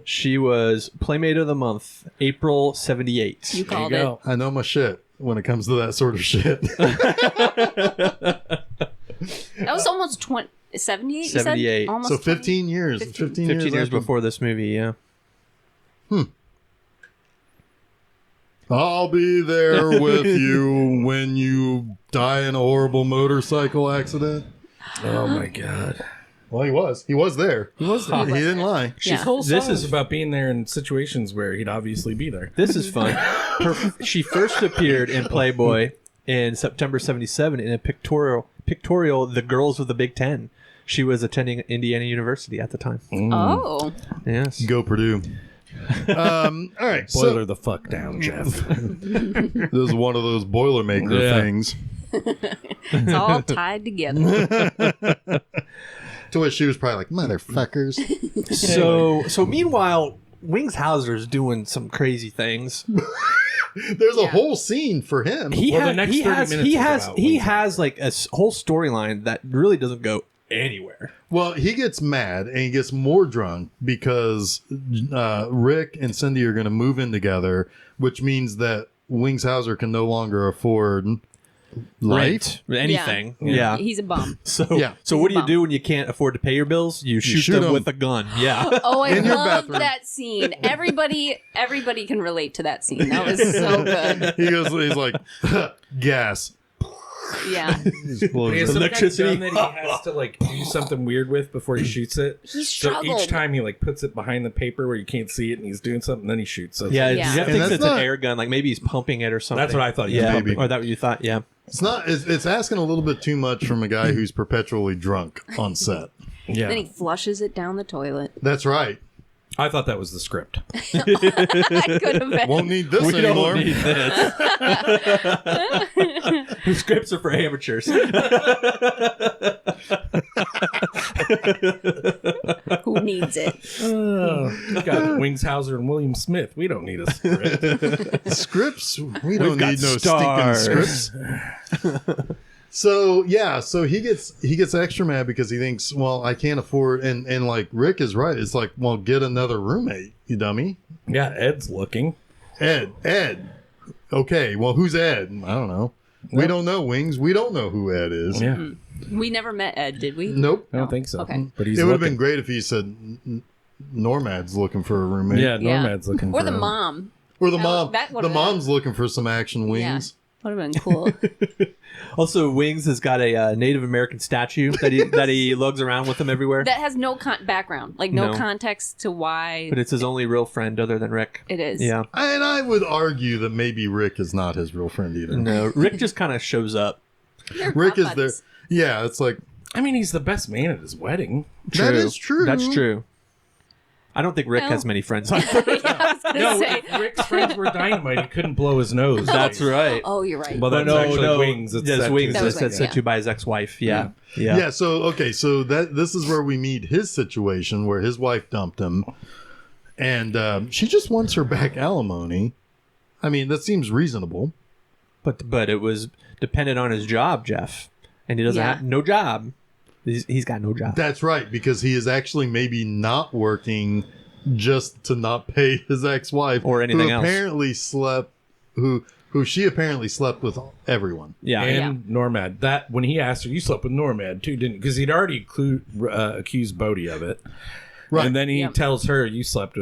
She was Playmate of the Month, April 78. You There you called go. I know my shit when it comes to that sort of shit. it. That was almost 78, you said? 78. Almost So 20? 15 years. 15 years, 15 years after- before this movie, yeah. I'll be there with you when you die in a horrible motorcycle accident. Oh my god. Well, he was. He was there. He was there. He didn't lie. She's Yeah. whole This song is is- about being there in situations where he'd obviously be there. This is fun. She first appeared in Playboy in September 77 in a pictorial, The Girls of the Big Ten. She was attending Indiana University at the time. Oh. Yes. Go Purdue. All right. Boiler the fuck down, Jeff. This is one of those Boilermaker things. It's all tied together. To which she was probably like, motherfuckers. So meanwhile, Wings Hauser's doing some crazy things. There's a whole scene for him. He Well, the next 30 minutes is about he Wings has like a whole storyline that really doesn't go anywhere. Well, he gets mad and he gets more drunk because Rick and Cindy are going to move in together, which means that Wings Hauser can no longer afford life. Rent, anything. Yeah. Yeah. He's a bum. So Yeah. so what He's do a you do when you can't afford to pay your bills? You shoot shoot them 'em. with a gun. Yeah. Oh, I In your love bathroom. that scene. Everybody can relate to that scene. That was so good. He's like, gas. Yeah. But he has some Electricity. kind of gun that he has to like do something weird with before he shoots it. He So struggled. each time he like puts it behind the paper where you can't see it, and he's doing something, then he shoots. So it's Yeah, like- Yeah. Jeff And thinks that's it's not- an air gun. Like maybe he's pumping it or something. That's what I thought he was Yeah, pumping. or that what you thought? Yeah. It's not. It's asking a little bit too much from a guy who's perpetually drunk on set. yeah. Then he flushes it down the toilet. That's right. I thought that was the script. I could have been. Won't need this We anymore. don't need this. The scripts are for amateurs. Who needs it? We got Wings Hauser and William Smith. We don't need a script. Scripts. We don't got need no stars. stinking scripts. So he gets extra mad because he thinks, well, I can't afford, and like Rick is right. It's like, well, get another roommate, you dummy. Yeah, Ed's looking. Ed. Okay, well, who's Ed? I don't know. We don't know, Wings. We don't know who Ed is. Yeah, We never met Ed, did we? Nope. I don't think so. Okay. But he's It would have looking. been great if he said Normad's looking for a roommate. Yeah, Normad's looking Or for the him. mom. Or the Oh, mom. that The would've mom's looking for some action wings. Would have been cool. Also, Wings has got a Native American statue that he lugs around with him everywhere. That has no background, like no No. context to why But it's his only real friend other than Rick. it is. Yeah. And I would argue that maybe Rick is not his real friend either. No, Rick just kind of shows up. They're Rick is there. buddies. Yeah, it's like, I mean, he's the best man at his wedding. that is true. That's true. I don't think Rick Well- has many friends either. Yeah, I was gonna No, say. if Rick's friends were dynamite, he couldn't blow his nose. That's right. Oh, you're right. Well, that's actually Wings. It's Yes, set Wings. to- That was That's Wings, set yeah. to by his ex-wife. Yeah. Yeah. So this is where we meet his situation where his wife dumped him, and she just wants her back alimony. I mean, that seems reasonable. But it was dependent on his job, Jeff, and he doesn't Yeah. have no job. He's got no job. That's right, because he is actually maybe not working just to not pay his ex-wife Or anything who else. apparently slept who she apparently slept with everyone. Yeah. And Normad. That when he asked her, you slept with Normad too, didn't? Because he'd already accused Bodhi of it. Right. And then he Yep. tells her, you slept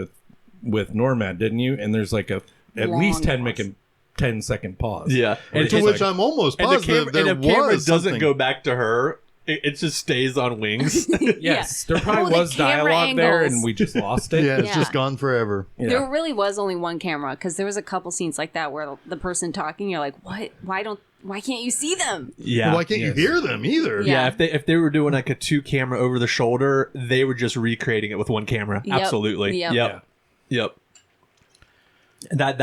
with Normad, didn't you? And there's like at Long least 10 pause. 10-second pause. Yeah. And To it's which like- I'm almost and the positive camera, there and the camera was doesn't something. go back to her. It just stays on Wings. Yes, there probably Well, the was camera dialogue there, angles. and we just lost it. Yeah, it's Yeah. just gone forever. Yeah. There really was only one camera because there was a couple scenes like that where the person talking, you're like, what? Why can't you see them? Yeah. Why can't you Yes. hear them either? Yeah, Yeah. if they were doing like a 2 camera over the shoulder, they were just recreating it with 1 camera. Yep. Absolutely. Yep. Yep. Yep. That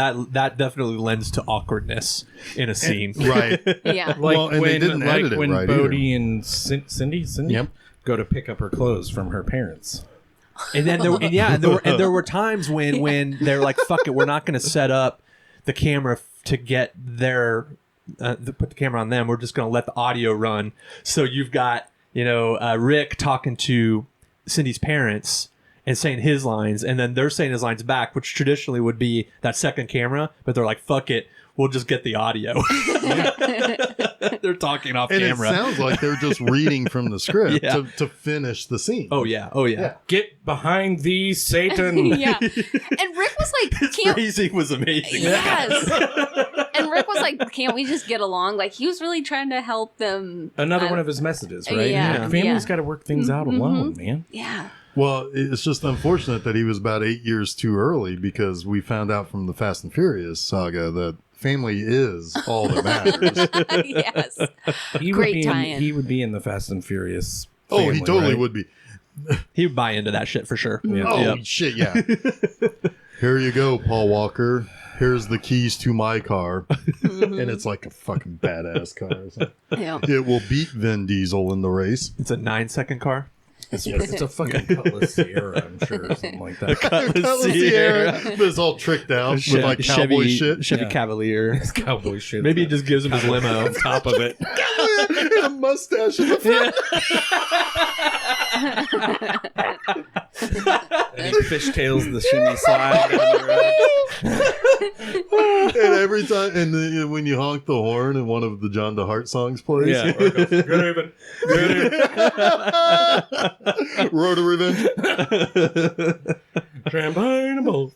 definitely lends to awkwardness in a scene. Right. Yeah. Like Well, and they when, didn't like edit it when right Bodhi and Cindy Yep. go to pick up her clothes from her parents. And then there were times when they're like, "Fuck it, we're not going to set up the camera to get their put the camera on them. We're just going to let the audio run." So you've got Rick talking to Cindy's parents and saying his lines, and then they're saying his lines back, which traditionally would be that second camera, but they're like, "Fuck it, we'll just get the audio." They're talking off And camera. it sounds like they're just reading from the script Yeah. to finish the scene. Oh yeah. Get behind thee, Satan. Yeah. And Rick was like, can't. Phrasing was amazing. Yes. And Rick was like, can't we just get along? Like, he was really trying to help them. Another one of his messages, right? Yeah, Family's yeah. got to work things out alone, man. Yeah. Well, it's just unfortunate that he was about 8 years too early because we found out from the Fast and Furious saga that family is all that matters. Yes. He Great would be tie-in. he would be in the Fast and Furious. Oh, he family, totally right? would be. He would buy into that shit for sure. Yeah. Oh, Yep. shit, yeah. Here you go, Paul Walker. Here's the keys to my car. And it's like a fucking badass car. Yeah. It will beat Vin Diesel in the race. It's a 9-second car. It's a fucking Cutlass Sierra, I'm sure, or something like that. Cutlass Sierra, but it's all tricked out with like cowboy shit. Chevy Cavalier. It's cowboy shit. Maybe he just gives him his limo on top of it. And a mustache in the front. And he fishtails the shimmy slide down the road. And every time, and then when you honk the horn and one of the John DeHart songs plays, Yeah. Good evening. Road to Revenge. Trampolinable.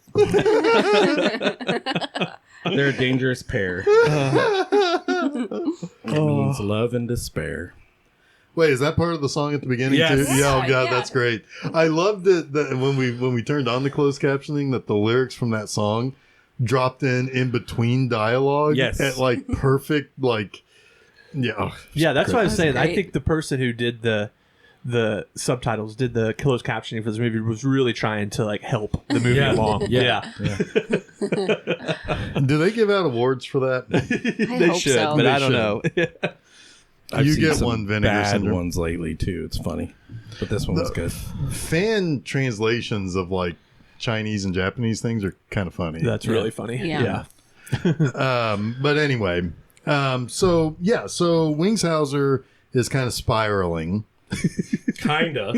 They're a dangerous pair. It means love and despair. Wait, is that part of the song at the beginning Yes. too? Yeah, oh god, Yeah. that's great. I loved it that when we turned on the closed captioning, that the lyrics from that song dropped in between dialogue. Yes. At like perfect, like, yeah. Oh, Yeah, that's what I was saying. I great. think the person who did the subtitles, did the closed captioning for this movie, was really trying to like help the movie Yeah. along. Yeah. do they give out awards for that? They hope should, so. but They I don't should. know. I've You seen get some one, Vinegar bad Syndrome. ones lately too. It's funny, but this one was good. Fan translations of like Chinese and Japanese things are kind of funny. That's really funny. Yeah. But anyway, so Wingshauser is kind of spiraling. Kinda.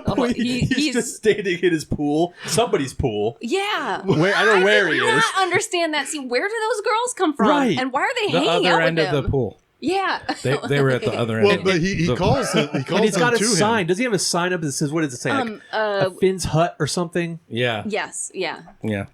Oh, He's just standing in his pool, somebody's pool. Yeah. Where I don't know where he did is. not understand that scene. Where do those girls come from? Right. And why are they The hanging other out end with of them? the pool. Yeah. They were at the other end. Well, of but he the- calls him. He calls And he's got them a to sign. him. Does he have a sign up that says, what does it say? Like, a Finn's Hut or something? Yeah. Yes. Yeah. Yeah.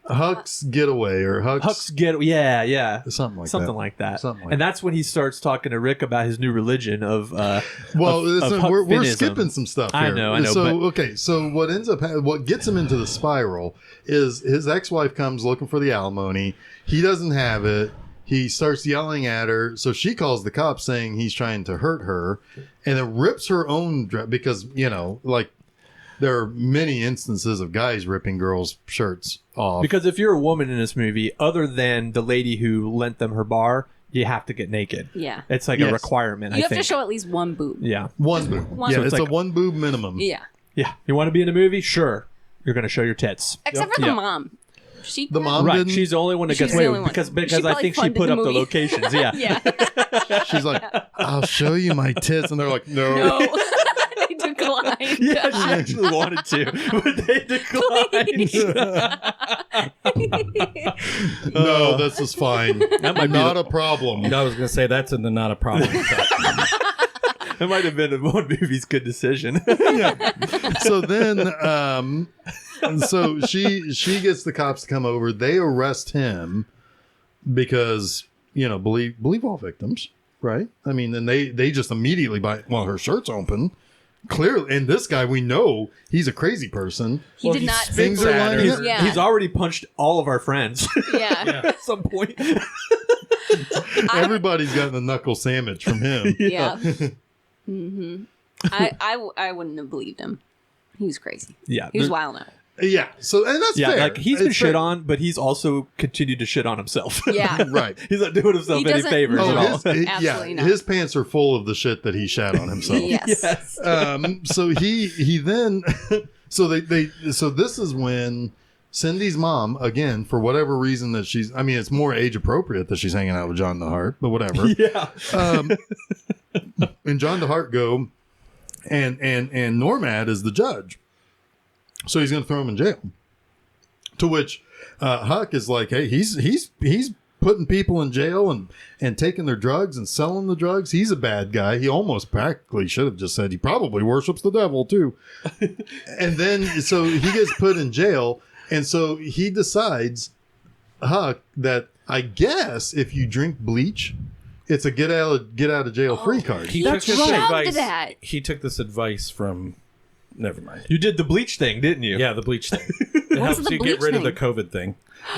Huck's Getaway or Huck's Get, yeah. something like Something that. like that. Something like And that's when he starts talking to Rick about his new religion of Well, of listen, Huck we're Finnism. skipping some stuff here. I know, So but- okay, so what ends up what gets him into the spiral is his ex-wife comes looking for the alimony. He doesn't have it. He starts yelling at her, so she calls the cops saying he's trying to hurt her, and then rips her own dress because like there are many instances of guys ripping girls' shirts off. because if you're a woman in this movie, other than the lady who lent them her bar, you have to get naked. Yeah. It's like Yes. a requirement, You I have think. to show at least one boob. Yeah. one boob, One- yeah, So it's, it's a like- one boob minimum. Yeah. Yeah. You want to be in a movie? Sure. You're going to show your tits. Except for the Yeah. mom. She The mom Right. didn't. She's the only one that She's gets the only one. because She I probably think she funded put the up the movie. locations. Yeah. Yeah. She's like, I'll show you my tits, and they're like, no. No. They declined. Yeah, she actually wanted to, but they declined. No, this is fine. That might be Not a problem. I was gonna say that's in the not a problem. That might have been one movie's good decision. So then, so she gets the cops to come over. They arrest him because believe all victims, right? I mean, and they just immediately her shirt's open. Clearly, and this guy, we know he's a crazy person. He did not. Things are lining he's, up. Yeah. he's already punched all of our friends Yeah. at some point. Everybody's gotten a knuckle sandwich from him. Yeah. Mm-hmm. I wouldn't have believed him. He was crazy. Yeah, He was there- wild out. Yeah. So, and that's fair. like he's been It's shit fair. on, but he's also continued to shit on himself. Yeah. Right. He's not doing himself He any doesn't- favors Oh, at all. Absolutely not. his pants are full of the shit that he shat on himself. Yes. Yes. So he then so so this is when Cindy's mom, again, for whatever reason that it's more age appropriate that she's hanging out with John DeHart, but whatever. Yeah. And John DeHart go and Normad is the judge. So he's gonna throw him in jail. To which Huck is like, hey, he's putting people in jail and taking their drugs and selling the drugs. He's a bad guy. He almost practically should have just said he probably worships the devil too. And then so he gets put in jail, and so he decides, Huck, that I guess if you drink bleach, it's a get out of jail free card. He That's took this right. advice. Loved that. He took this advice from. Never mind. You did the bleach thing, didn't you? Yeah, the bleach thing. It What's helps the you get bleach rid of the thing? COVID thing.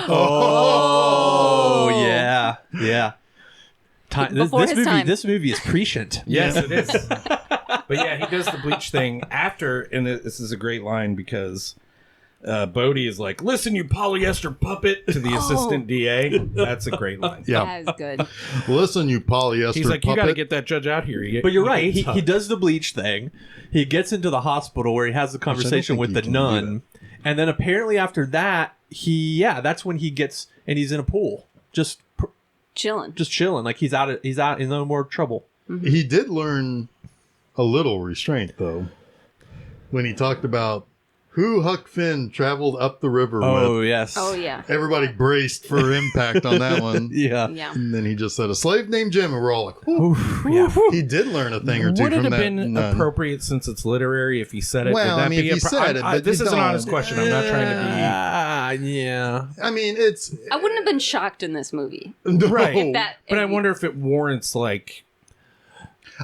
Oh, yeah. Yeah. Before his time. This movie is prescient. Yes, it is. But yeah, he does the bleach thing after, and this is a great line because Bodie is like, "Listen, you polyester puppet," to the assistant DA. That's a great line. Yeah. That is good. Listen, you polyester He's like, "You got to puppet. get that judge out here." But you're right. He does the bleach thing. He gets into the hospital where he has the conversation think with he the can do nun, and then apparently after that, that's when he gets and he's in a pool, just chilling, like he's out in no more trouble. He did learn a little restraint, though, when he talked about who Huck Finn traveled up the river Oh with. yes. Oh yeah. Everybody braced for impact on that one. Yeah. Yeah. And then he just said, a slave named Jim, and we're all like, "Ooh." Yeah. He did learn a thing or two Would it from have that been nun. appropriate since it's literary if he said it? Well, Would that I mean, be if he said it, but this you is an don't. honest question. I'm not trying to Yeah. I mean, it's... I wouldn't have been shocked in this movie. No. Right. If that, be. But I wonder if it warrants like.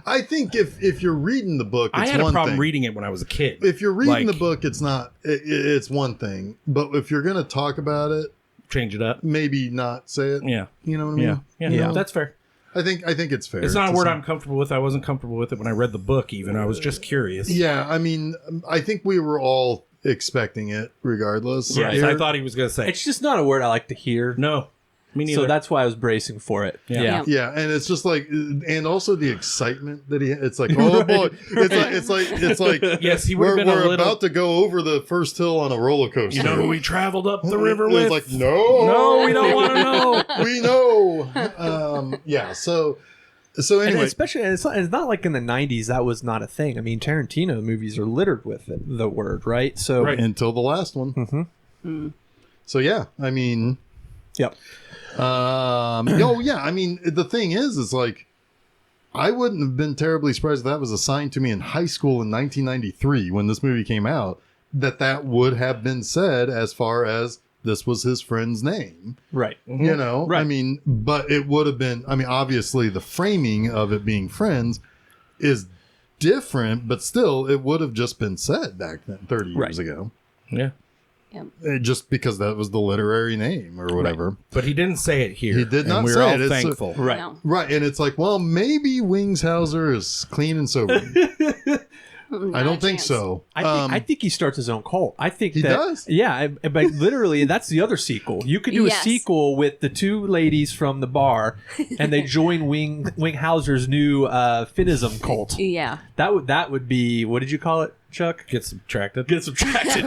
I think if you're reading the book, it's I had a one problem thing. reading it when I was a kid. If you're reading Like, the book, it's not. It's one thing. But if you're going to talk about it, change it up. maybe not say it. Yeah. You know what I mean? Yeah. You know? That's fair. I think it's fair. It's not a to word say. I'm comfortable with. I wasn't comfortable with it when I read the book. Even I was just curious. Yeah, I mean, I think we were all expecting it, regardless. Yes, Here- I thought he was going to say. It's just not a word I like to hear. No, me neither. So that's why I was bracing for it. Yeah. Yeah. Yeah, and it's just like, and also the excitement that it's like, oh boy, it's like, yes, he would have we're been a little. about to go over the first hill on a roller coaster. You know who we traveled up the river It with? was like, no, we don't want to know. we know. Yeah. So And anyway, especially, it's not like in the 90s that was not a thing. I mean, Tarantino movies are littered with it, the word, right? So, Right. until the last one. Mhm. So yeah, I mean, Yep. oh yeah, I mean, the thing is like, I wouldn't have been terribly surprised if that was assigned to me in high school in 1993 when this movie came out, that would have been said as far as this was his friend's name. Right. You know, Right. I mean, but it would have been, I mean, obviously the framing of it being friends is different, but still it would have just been said back then, 30 years Right. ago. Yeah, Just because that was the literary name or whatever. but he didn't say it here. He did not and we're say all it. It's thankful. Right. No. Right. And it's like, well, maybe Wingshauser is clean and sober. I don't think so. I think he starts his own cult. I think He that, does? Yeah, but literally, that's the other sequel. You could do Yes. a sequel with the two ladies from the bar, and they join Winghauser's new Finnism cult. Yeah. That would be, what did you call it, Chuck? Get subtracted. Get subtracted.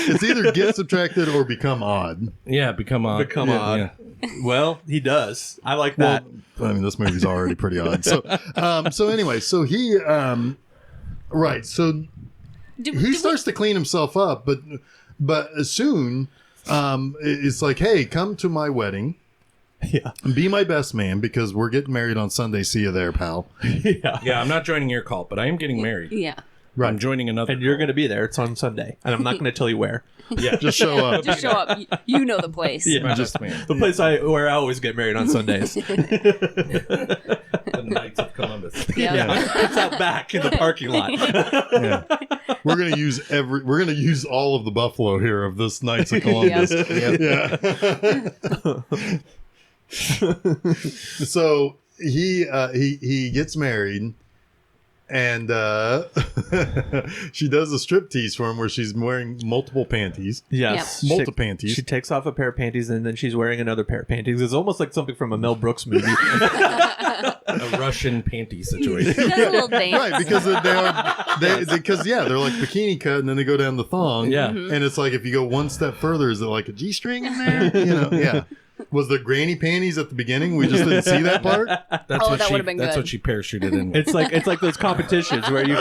It's either get subtracted or become odd. Yeah, become odd. Become Yeah, odd. yeah. Well, he does. I like that. Well, I mean, this movie's already pretty odd. So anyway, so he, right. So he starts to clean himself up, but soon, it's like, hey, come to my wedding. Yeah. Be my best man because we're getting married on Sunday. See you there, pal. Yeah. Yeah, I'm not joining your cult, but I am getting married. Yeah. I'm joining another. And you're going to be there. It's on Sunday. And I'm not going to tell you where. Yeah, Just show up. Just show up. You know the place. Yeah. my best man. The place where I always get married on Sundays. The Knights of Columbus. Yeah. It's out back in the parking lot. Yeah. We're gonna use all of the buffalo here of this Knights of Columbus. Yeah. So he gets married, and she does a striptease for him where she's wearing multiple panties. Yes. Multiple panties. She takes off a pair of panties and then she's wearing another pair of panties. It's almost like something from a Mel Brooks movie. A Russian panty situation. He does a little dance. Right, because they're like bikini cut and then they go down the thong. Yeah. And it's like if you go one step further, is it like a G-string in there? You know, yeah. Was there granny panties at the beginning? We just didn't see that part. That's Oh, what that she. would've been That's good. what she parachuted in. It's like those competitions where you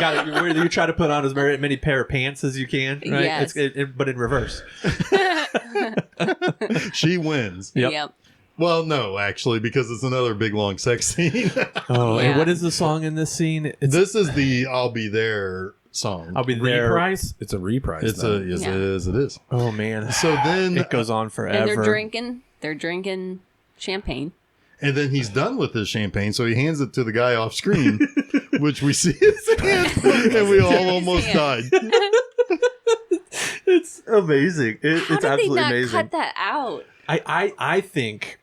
try to put on as many pair of pants as you can, right? Yes. But in reverse. She wins. Yep. Well, no, actually, because it's another big long sex scene. Oh, Yeah. and what is the song in this scene? This is the "I'll Be There" song. I'll be there. reprise. It's a reprise. It's though. a yes, Yeah. it is. It is. Oh man. So then, It goes on forever. And they're drinking champagne. and then he's done with his champagne, so he hands it to the guy off screen, which we see his hand, and we all almost died. It's amazing. How It's did they absolutely not amazing. cut that out? I think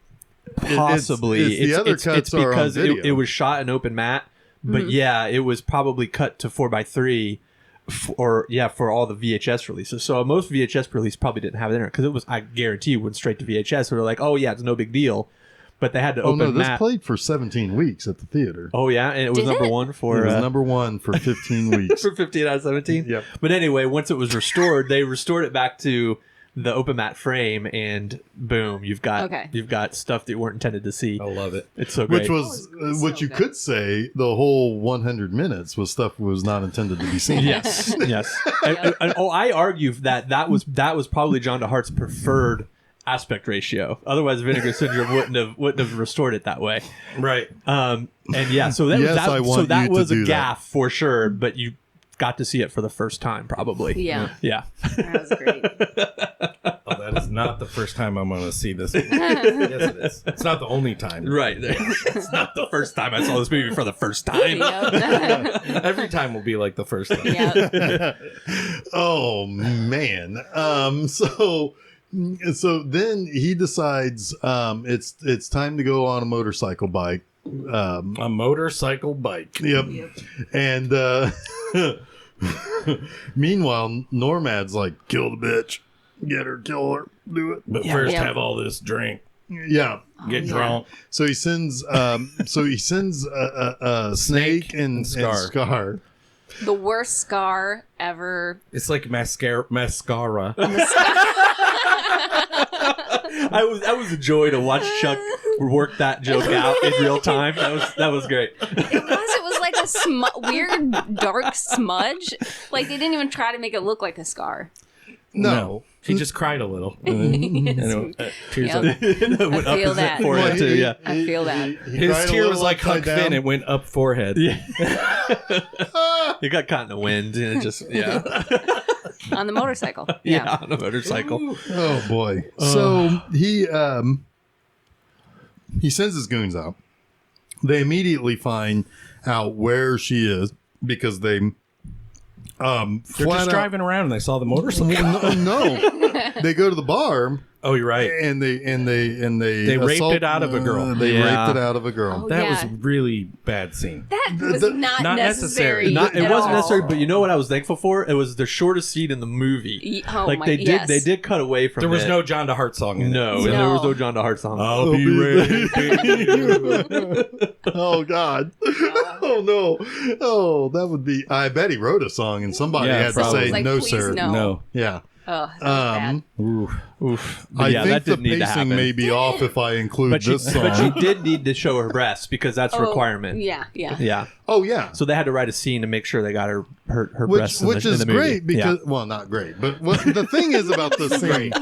It's- possibly it's the other cuts are on because video. it was shot in open matte, but yeah, it was probably cut to 4:3 for all the VHS releases. So most VHS release probably didn't have it in it because it was, I guarantee, went straight to VHS. So they're like, oh yeah, it's no big deal. But they had to open. This played for 17 weeks at the theater. Oh yeah, and it was number one for. It was number one for 15 weeks. For 15 out of 17. Yep. But anyway, once it was restored, they restored it back to the open matte frame, and boom, you've got stuff that you weren't intended to see. I love it. It's so great. Which was what you could say the whole 100 minutes was stuff was not intended to be seen. Yes, yes. And I argue that was probably John DeHart's preferred aspect ratio. Otherwise, Vinegar Syndrome wouldn't have restored it that way. Right. And yeah, so that That was a gaffe for sure. But you got to see it for the first time, probably. Yeah. Yeah. That was great. Oh, that is not the first time I'm going to see this movie. Yes, it is. It's not the only time. Right. It's not the first time I saw this movie for the first time. Yep. Every time will be like the first time. Yep. Oh man. So then he decides it's time to go on a motorcycle bike. A motorcycle bike. Yep. And meanwhile, Normad's like, kill the bitch. Get her, kill her, do it. But first have all this drink. Yeah. Get drunk. So he sends a Snake and Scar. The worst Scar ever. It's like mascara. That was a joy to watch Chuck work that joke out in real time. That was great. It was like a weird dark smudge. Like they didn't even try to make it look like a scar. No. He just cried a little. Tears up. Went I feel up that. his forehead too. Yeah. I feel that. His tear was like Huck Finn. It went up forehead. Yeah. It got caught in the wind and it just On the motorcycle. Yeah, on a motorcycle. Oh boy. So he sends his goons out. They immediately find out where she is because they They're just driving around and they saw the motorcycle. no. They go to the bar. Oh, you're right. And they raped it out of a girl. They raped it out of a girl. Oh, That was a really bad scene. That was not necessary. It wasn't necessary, but you know what I was thankful for? It was the shortest scene in the movie. They did cut away from it. There was no John DeHart song in it. No, and there was no John DeHart song. I'll be ready. Oh God. Oh no. Oh, that would be. I bet he wrote a song and somebody had to say like, no, please, sir. no. Yeah. Oh, that was bad. Oof. I think that the didn't need to pacing happen. may be off if I include But this song. she did need to show her breasts because that's a requirement. Yeah. Oh yeah. So they had to write a scene to make sure they got her breasts Which in is the movie. great because well, not great, but what the thing is about this scene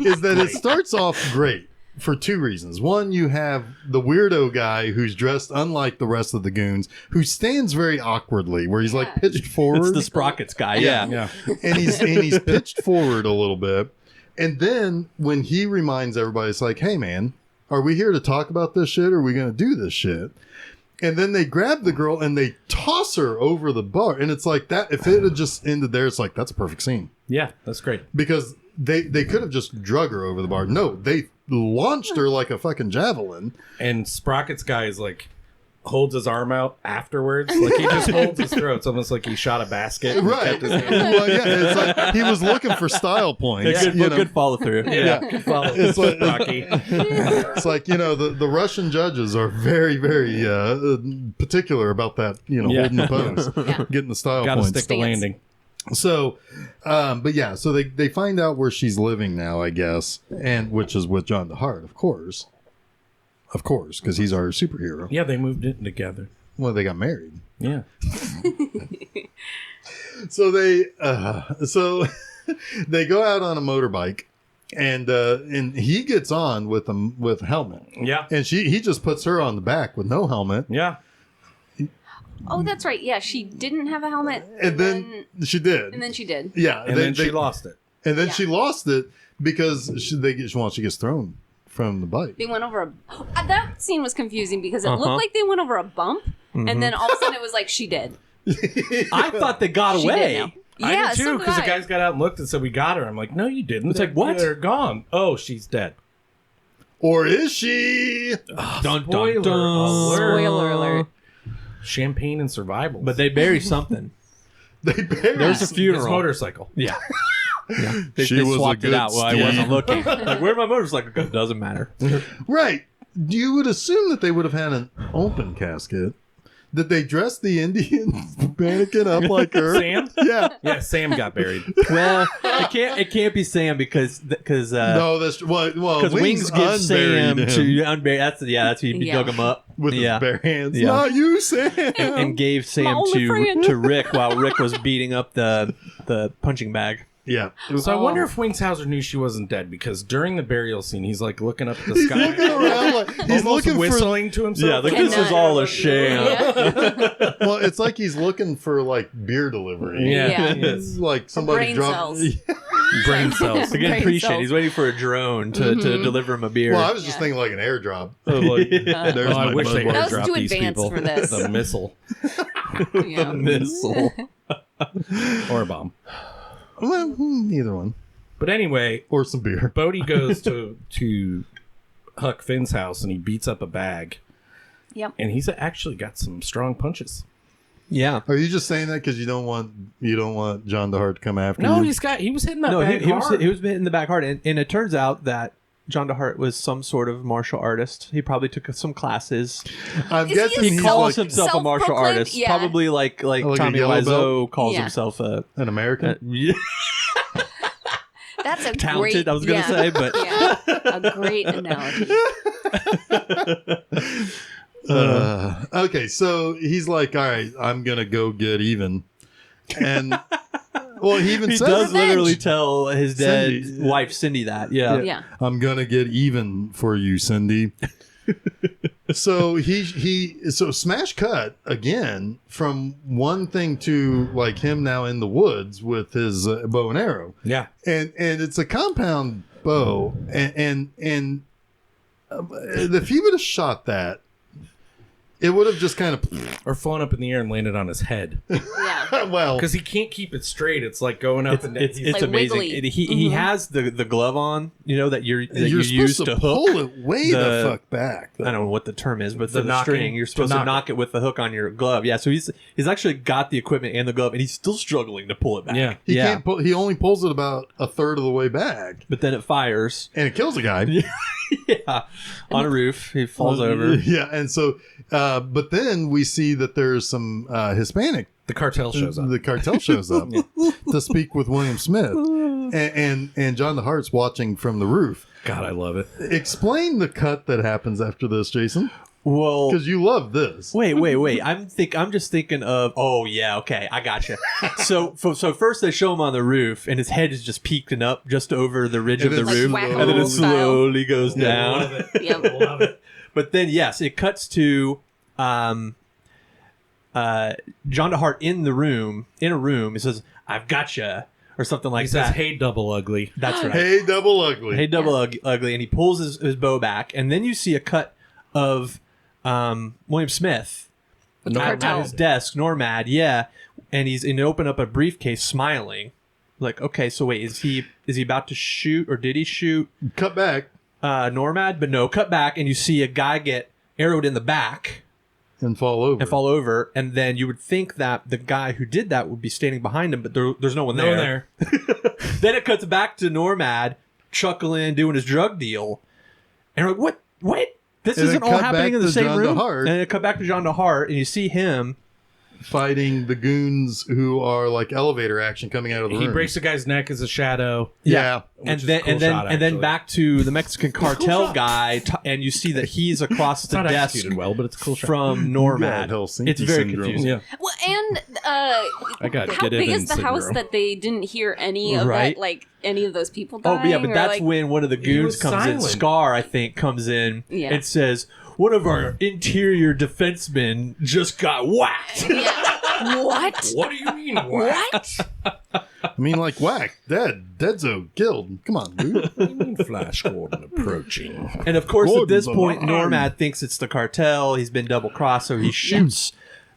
is that it starts off great for two reasons. One, you have the weirdo guy who's dressed unlike the rest of the goons, who stands very awkwardly, where he's like pitched forward. It's the sprockets guy. Yeah. and he's pitched forward a little bit. And then when he reminds everybody, it's like, hey man, are we here to talk about this shit or are we going to do this shit? And then they grab the girl and they toss her over the bar. And it's like that. If it had just ended there, it's like, that's a perfect scene. Yeah, that's great. Because they could have just drug her over the bar. No, they launched her like a fucking javelin. And Sprockets guy is like, holds his arm out afterwards. Like he just holds his throat. It's almost like he shot a basket. And Right. kept his hand. Well, yeah, it's like he was looking for style points. Good follow through. Good follow. It's like, Rocky. it's like, the Russian judges are very, very particular about that, holding the pose, getting the style Gotta points. stick the landing. So, but yeah, so they find out where she's living now, I guess, and which is with John DeHart, of course, because he's our superhero. Yeah, they moved in together. Well, they got married. Yeah. So they they go out on a motorbike, and he gets on with a helmet. Yeah. And he just puts her on the back with no helmet. Yeah. Oh, that's right. Yeah, she didn't have a helmet. And then she did. And then she did. Yeah. And then she lost it. And then she lost it because she gets thrown from the bike. They went over that scene was confusing because it looked like they went over a bump, and then all of a sudden it was like she did. I thought they got She away. did now. Yeah, I did too, because the guys got out and looked and said, we got her. I'm like, no, you didn't. It's like, what? They're gone. Oh, she's dead. Or is she? Dun, Spoiler dun, dun. alert. Spoiler alert. Champagne and survival. But they bury something. They buried. There's a His funeral. motorcycle. Yeah. Yeah. They She was a swapped it good out while I steed. wasn't looking. Like, where'd my motorcycle go? Doesn't matter. Right. You would assume that they would have had an open casket. Did they dress the Indian mannequin up like her? Sam? Yeah. Yeah, Sam got buried. Well, it can't be Sam because No, that's well. Wings gives Sam unburied to him unbury. That's he Yeah. dug him up with his bare hands. Yeah. Not you, Sam. and gave Sam only friend. to Rick while Rick was beating up the punching bag. Yeah. So I wonder if Wingshauser knew she wasn't dead, because during the burial scene, he's like looking up at the He's sky. looking around like he's almost looking whistling to himself. Yeah, like this is all a sham. Yeah. Well, it's like he's looking for like beer delivery. Yeah. Yeah. It's like somebody brain dropped. cells. Brain cells. Again, Brain appreciate. cells. He's waiting for a drone to deliver him a beer. Well, I was just Yeah. thinking like an airdrop. Like, there's Oh, I my wish they Budweiser. That was airdropped too these advanced people. for this. The missile Yeah. missile. or a bomb. Well, either one. But anyway, Or some beer. Bodhi goes to Huck Finn's house and he beats up a bag. Yep. And he's actually got some strong punches. Yeah. Are you just saying that because you don't want John DeHart to come after No, you? he was hitting that No, bag he was hard. hitting the back hard, and it turns out that John DeHart was some sort of martial artist. He probably took some classes. I'm Is he guessing a he's Calls like himself a martial self-proclaimed? artist, Yeah. probably like Like a Tommy yellow Wiseau belt? calls Yeah. himself a an American. yeah, That's a talented. great. I was gonna yeah. say, but Yeah. A great analogy. Okay, so he's like, all right, I'm gonna go get even, and well, he even he says, does Revenge. literally tell his dead Cindy. wife Cindy that. Yeah. Yeah. I'm gonna get even for you, Cindy. So so smash cut again from one thing to like him now in the woods with his bow and arrow, Yeah. and it's a compound bow, and if he would have shot that, it would have just kind of Or flown up in the air and landed on his head. Yeah. well. Because he can't keep it straight. It's like going up and down. It's Like amazing. wiggly. He has the glove on, that you You're use supposed to to hook. pull it way the the- fuck back. I don't know what the term is, but The the knocking- string. You're to supposed to knock knock it with the hook on your glove. Yeah, so he's actually got the equipment and the glove, and he's still struggling to pull it back. Yeah. He yeah. can't pull. He only pulls it about a third of the way back, But then it fires. and it kills a guy. Yeah, on a roof, he falls over. Yeah, and so, but then we see that there's some Hispanic. The cartel shows up. The cartel shows up to speak with William Smith, and John DeHart's watching from the roof. God, I love it. Explain the cut that happens after this, Jason, Well, because you love this. wait. I'm just thinking of. Oh yeah, okay, I gotcha. so first they show him on the roof, and his head is just peeking up just over the ridge And of the it's roof, like and then it Wacko style. slowly goes down. Yep. Love it. But then yes, it cuts to John DeHart in a room. He says, "I've gotcha," or something like He says, that. "Hey, double ugly." That's right. Hey, double ugly. Hey, double ugly, and he pulls his bow back, and then you see a cut of William Smith With the at cartel. his desk, Normad, yeah, and he's open up a briefcase, smiling, like, okay, so wait, is he about to shoot, or did he shoot Cut back Normad? But no, cut back, and you see a guy get arrowed in the back and fall over. and fall over, and then you would think that the guy who did that would be standing behind him, but there's no one No there. one there. Then it cuts back to Normad chuckling, doing his drug deal, and we're like, what? This And it isn't all cut happening back in the to same John room. DeHart. And it cut back to John DeHart, and you see him. Fighting the goons who are like elevator action coming out of the He room. breaks a guy's neck as a shadow. Yeah. And is then a cool and then shot, and then actually. back to the Mexican cartel guy, and you see that he's across It's the not desk executed well, but it's a cool shot. from Normad. Helsinki It's very syndrome. confusing. Yeah. Well, and I got how GetEven big is the house syndrome. that they didn't hear any of Right. that, like any of those people Oh, dying? yeah, but or, that's like, when one of the goons was comes in. silent. Scar, I think, comes in Yeah. and says, "One of our interior defensemen just got whacked." Yeah. What? What do you mean? What? I mean, like, whack. Deadzo killed. Come on, dude. What do you mean Flash Gordon approaching? And of course, at this Gordon's point, alive. Normad thinks it's the cartel. He's been double crossed, so he shoots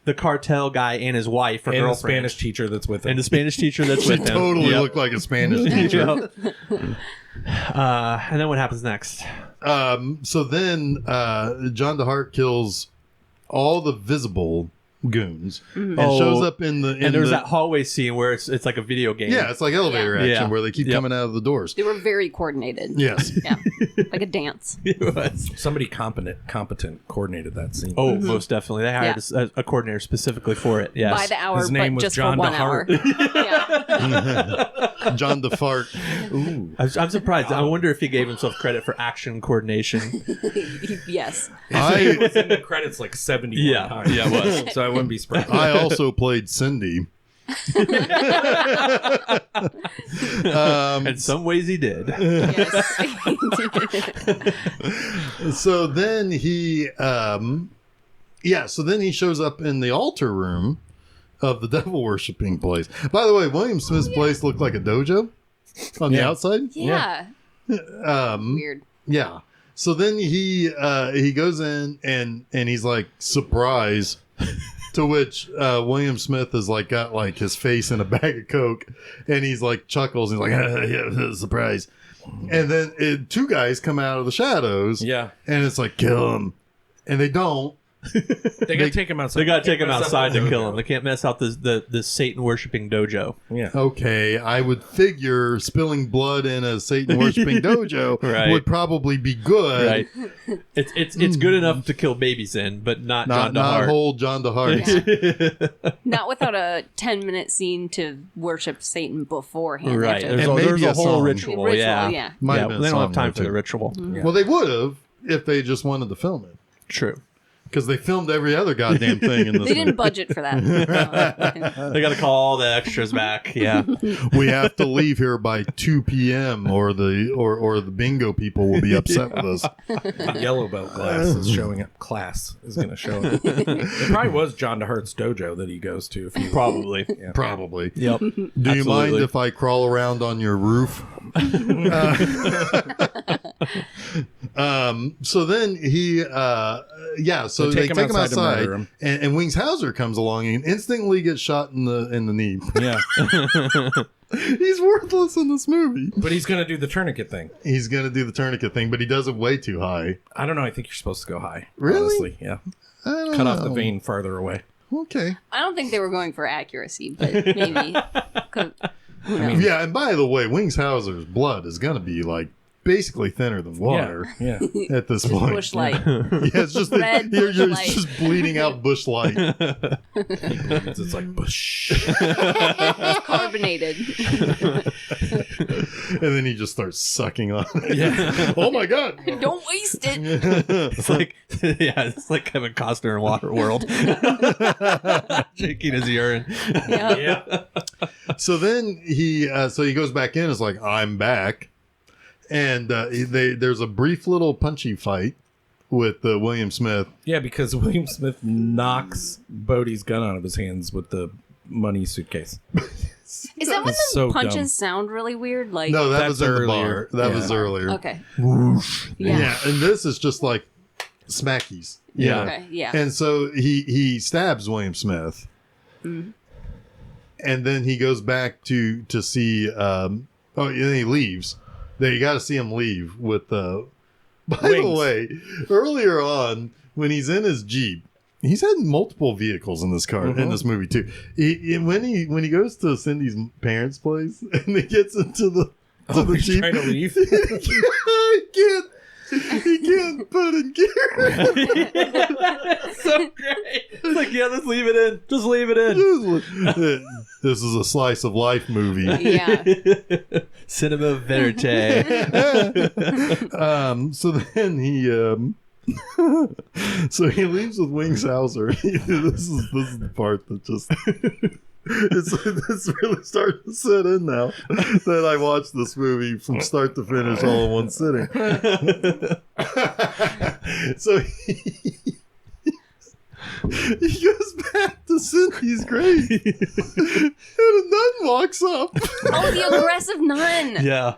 the cartel guy and his wife, or And the girlfriend, Spanish teacher that's with him. and the Spanish teacher that's She with him. totally Yep. looked like a Spanish teacher. Yep. And then what happens next? So then John DeHart kills all the visible goons and Oh, shows up in the. And there's that hallway scene where it's like a video game. Yeah, it's like elevator action Yeah. where they keep Yep. coming out of the doors. They were very coordinated. Yes. Yeah. Like a dance. It was. Somebody competent coordinated that scene. Oh, most definitely. They hired a coordinator specifically for it. Yes. By the hour, His name but was just John for 1 DeHart. hour. Yeah. John DeFart. Ooh. I'm surprised. I wonder if he gave himself credit for action coordination. Yes. It was in the credits like 71 Yeah. times. Yeah, it was. So I wouldn't be surprised. I also played Cindy. In some ways, he did. Yes. So then he, so then he shows up in the altar room of the devil worshipping place. By the way, William Smith's place looked like a dojo on the outside. Yeah. Weird. Yeah. So then he goes in and he's like, surprise. To which William Smith is like got like his face in a bag of Coke, and he's like chuckles. He's like, yeah, surprise. And then two guys come out of the shadows. Yeah. And it's like, kill him. And they don't. They gotta take him outside. They got to take him Mess up outside the to kill dojo. him. They can't mess out the Satan worshipping dojo. Yeah. Okay, I would figure spilling blood in a Satan worshipping dojo Right. would probably be good. Right. It's good enough to kill babies in, but not John Not DeHart. hold John DeHart. Not without a 10-minute scene to worship Satan beforehand. Right. They have to- And There's maybe a a whole song. ritual. Yeah. Might Yeah, have been they a don't have song time there, for the too. ritual. Well, they would have if they just wanted to film it. True. Because they filmed every other goddamn thing in this They didn't movie. budget for that. They got to call all the extras back. Yeah. We have to leave here by 2 p.m. or the bingo people will be upset with us. The yellow belt class is showing up. Class is going to show up. It probably was John DeHart's dojo that he goes to. If he Probably. Probably. Yep. Do you mind if I crawl around on your roof? So then he, so they take him to outside, murder him. and Wings Hauser comes along and instantly gets shot in the knee. Yeah. He's worthless in this movie. But he's going to do the tourniquet thing. He's gonna do the tourniquet thing, but he does it way too high. I don't know. I think you're supposed to go high. Really? Honestly, yeah. I don't Cut know. off the vein farther away. Okay. I don't think they were going for accuracy, but maybe. Who knows? Yeah, and by the way, Wings Hauser's blood is gonna be like basically thinner than water Yeah. at this point. Bush light. Yeah, it's just Red you're Bush Light. just bleeding out bush light. It's like bush. Carbonated. And then he just starts sucking on it. Yeah. Oh my god. Don't waste it. It's like, it's like Kevin Costner in Waterworld. Drinking his urine. Yeah. Yeah. So then he goes back in. It's like, I'm back, and there's a brief little punchy fight with William Smith. Yeah, because William Smith knocks Bodie's gun out of his hands with the money suitcase. Is that when the It's so punches dumb. sound really weird? Like, No, that That's was in the earlier. bar. That Yeah. was earlier. okay. Yeah, and this is just like smackies. Yeah. Okay. Yeah. And so he stabs William Smith, and then he goes back to see. And then he leaves. Then you got to see him leave with. By the Wings. way, earlier on when he's in his Jeep, he's had multiple vehicles in this car in this movie too. When he goes to Cindy's parents' place and he gets into the He's Jeep, trying to leave. he can't put it in gear. So great. It's like, yeah, let's leave it in. Just leave it in. This is a slice of life movie. Yeah. Cinema verite. So then he so he leaves with Wings Hauser. This is the part that just it's really starting to set in now that I watched this movie from start to finish all in one sitting. So he goes back to Cindy's grave and a nun walks up. Oh, the aggressive nun. Yeah.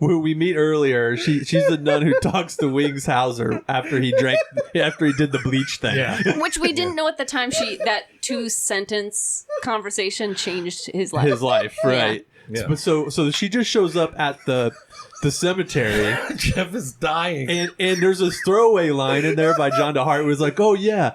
Who we meet earlier, she's the nun who talks to Wings Hauser after he did the bleach thing. Yeah. Which we didn't know at the time. That 2-sentence conversation changed his life. His life, right. Yeah. But so she just shows up at the cemetery Geoff is dying. and there's this throwaway line in there by John DeHart where it's like, oh yeah,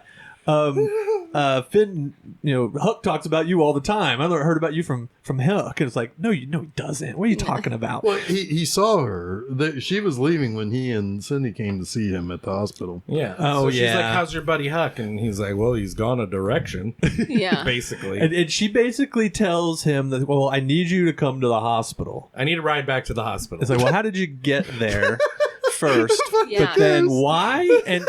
Finn, Hook talks about you all the time. I've heard about you from Hook. And it's like, no, he doesn't. What are you talking about? Well, he saw her. She was leaving when he and Cindy came to see him at the hospital. Yeah. Oh, so yeah. She's like, how's your buddy Huck? And he's like, well, he's gone a direction. Yeah. Basically. And she basically tells him that, well, I need you to come to the hospital. I need a ride back to the hospital. It's like, well, how did you get there first? Yeah. But then why? And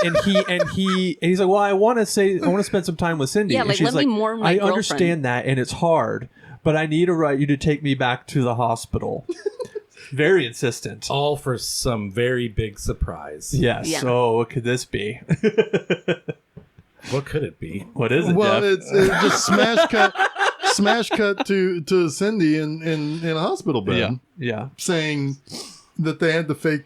he's like, well, I want to spend some time with Cindy. Yeah, And like, she's let me mourn my I girlfriend. understand that, and it's hard, but I need you to take me back to the hospital. Very insistent. all for some very big surprise. Yes. Yeah. So what could this be? What could it be? What is it, Well, Geoff? it's just smash cut to Cindy in a hospital bed, Yeah. saying that they had to fake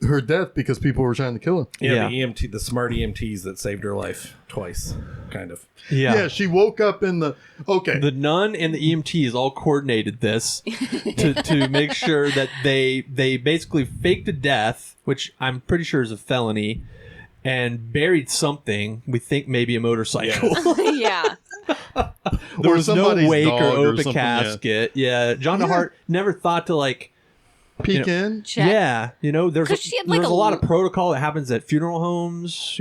her death because people were trying to kill her. Yeah, Yeah. the smart EMTs that saved her life twice, kind of. Yeah, she woke up in the The nun and the EMTs all coordinated this to make sure that they basically faked a death, which I'm pretty sure is a felony, and buried something. We think maybe a motorcycle. Yeah. There Or was no somebody's wake or dog or open something, casket. Yeah, John DeHart never thought to peek in. Check. Yeah, there's 'Cause she had, like, a a lot of protocol that happens at funeral homes.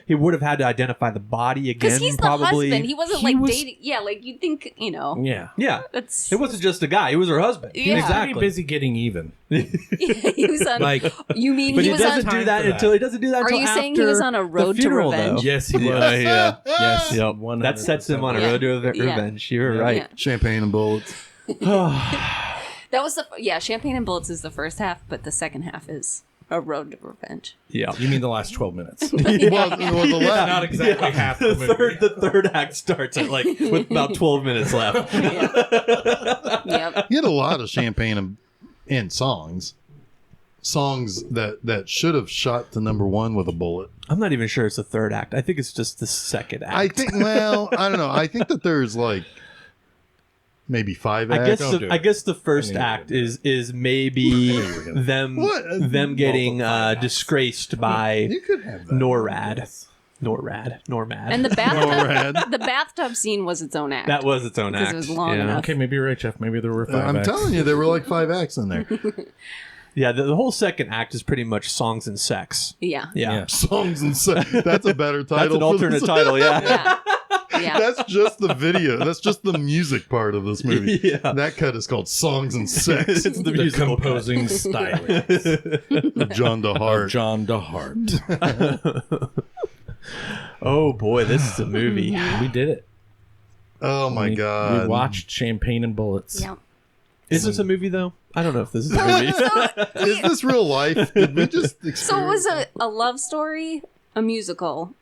He would have had to identify the body again. Because he's probably. the husband. He wasn't dating. Yeah, like you'd think, Yeah. Yeah, That's. it wasn't just a guy; he was her husband. Yeah. He's pretty Exactly. busy getting even. he was on. Like, You mean But he he was on? doesn't do time that for that. until he doesn't do that Are until you after saying he was on a the road to funeral, revenge? though. yes, he was. Yeah. Yes. Yep. That sets him on a Yeah. road to Yeah. revenge. You're Yeah. right. Yeah. Champagne and bullets. That was Champagne and Bullets is the first half, but the second half is a road to revenge. Yeah. You mean the last 12 minutes? Well, the last, Not exactly half the movie. The third act starts at with about 12 minutes left. Yep. you had a lot of champagne and songs that should have shot to number one with a bullet. I'm not even sure it's the third act. I think it's just the second act. I think. Well, I don't know. I think that there's maybe 5 acts. I guess the first act is maybe them What? them getting Multiple acts. disgraced by You could have that. NORAD. And the bathtub, NORAD. the bathtub scene was its own act. That was its own Because act. it was long yeah. enough. Okay, maybe you're right, Jeff. Maybe there were 5 I'm acts. telling you, there were 5 acts in there. Yeah, the whole second act is pretty much songs and sex. Yeah. Yeah. Yeah. Songs and that's a better title. That's an for alternate this. title, yeah. Yeah. Yeah. That's just the video. That's just the music part of this movie. Yeah. That cut is called Songs and Sex. It's the The musical composing stylist of John DeHart. John DeHart. Oh boy, this is a movie. We did it. Oh my We god. watched Champagne and Bullets. Yeah. Is this a movie though? I don't know if this is a movie. Is this real life? Did we just experience So it was a love story, a musical,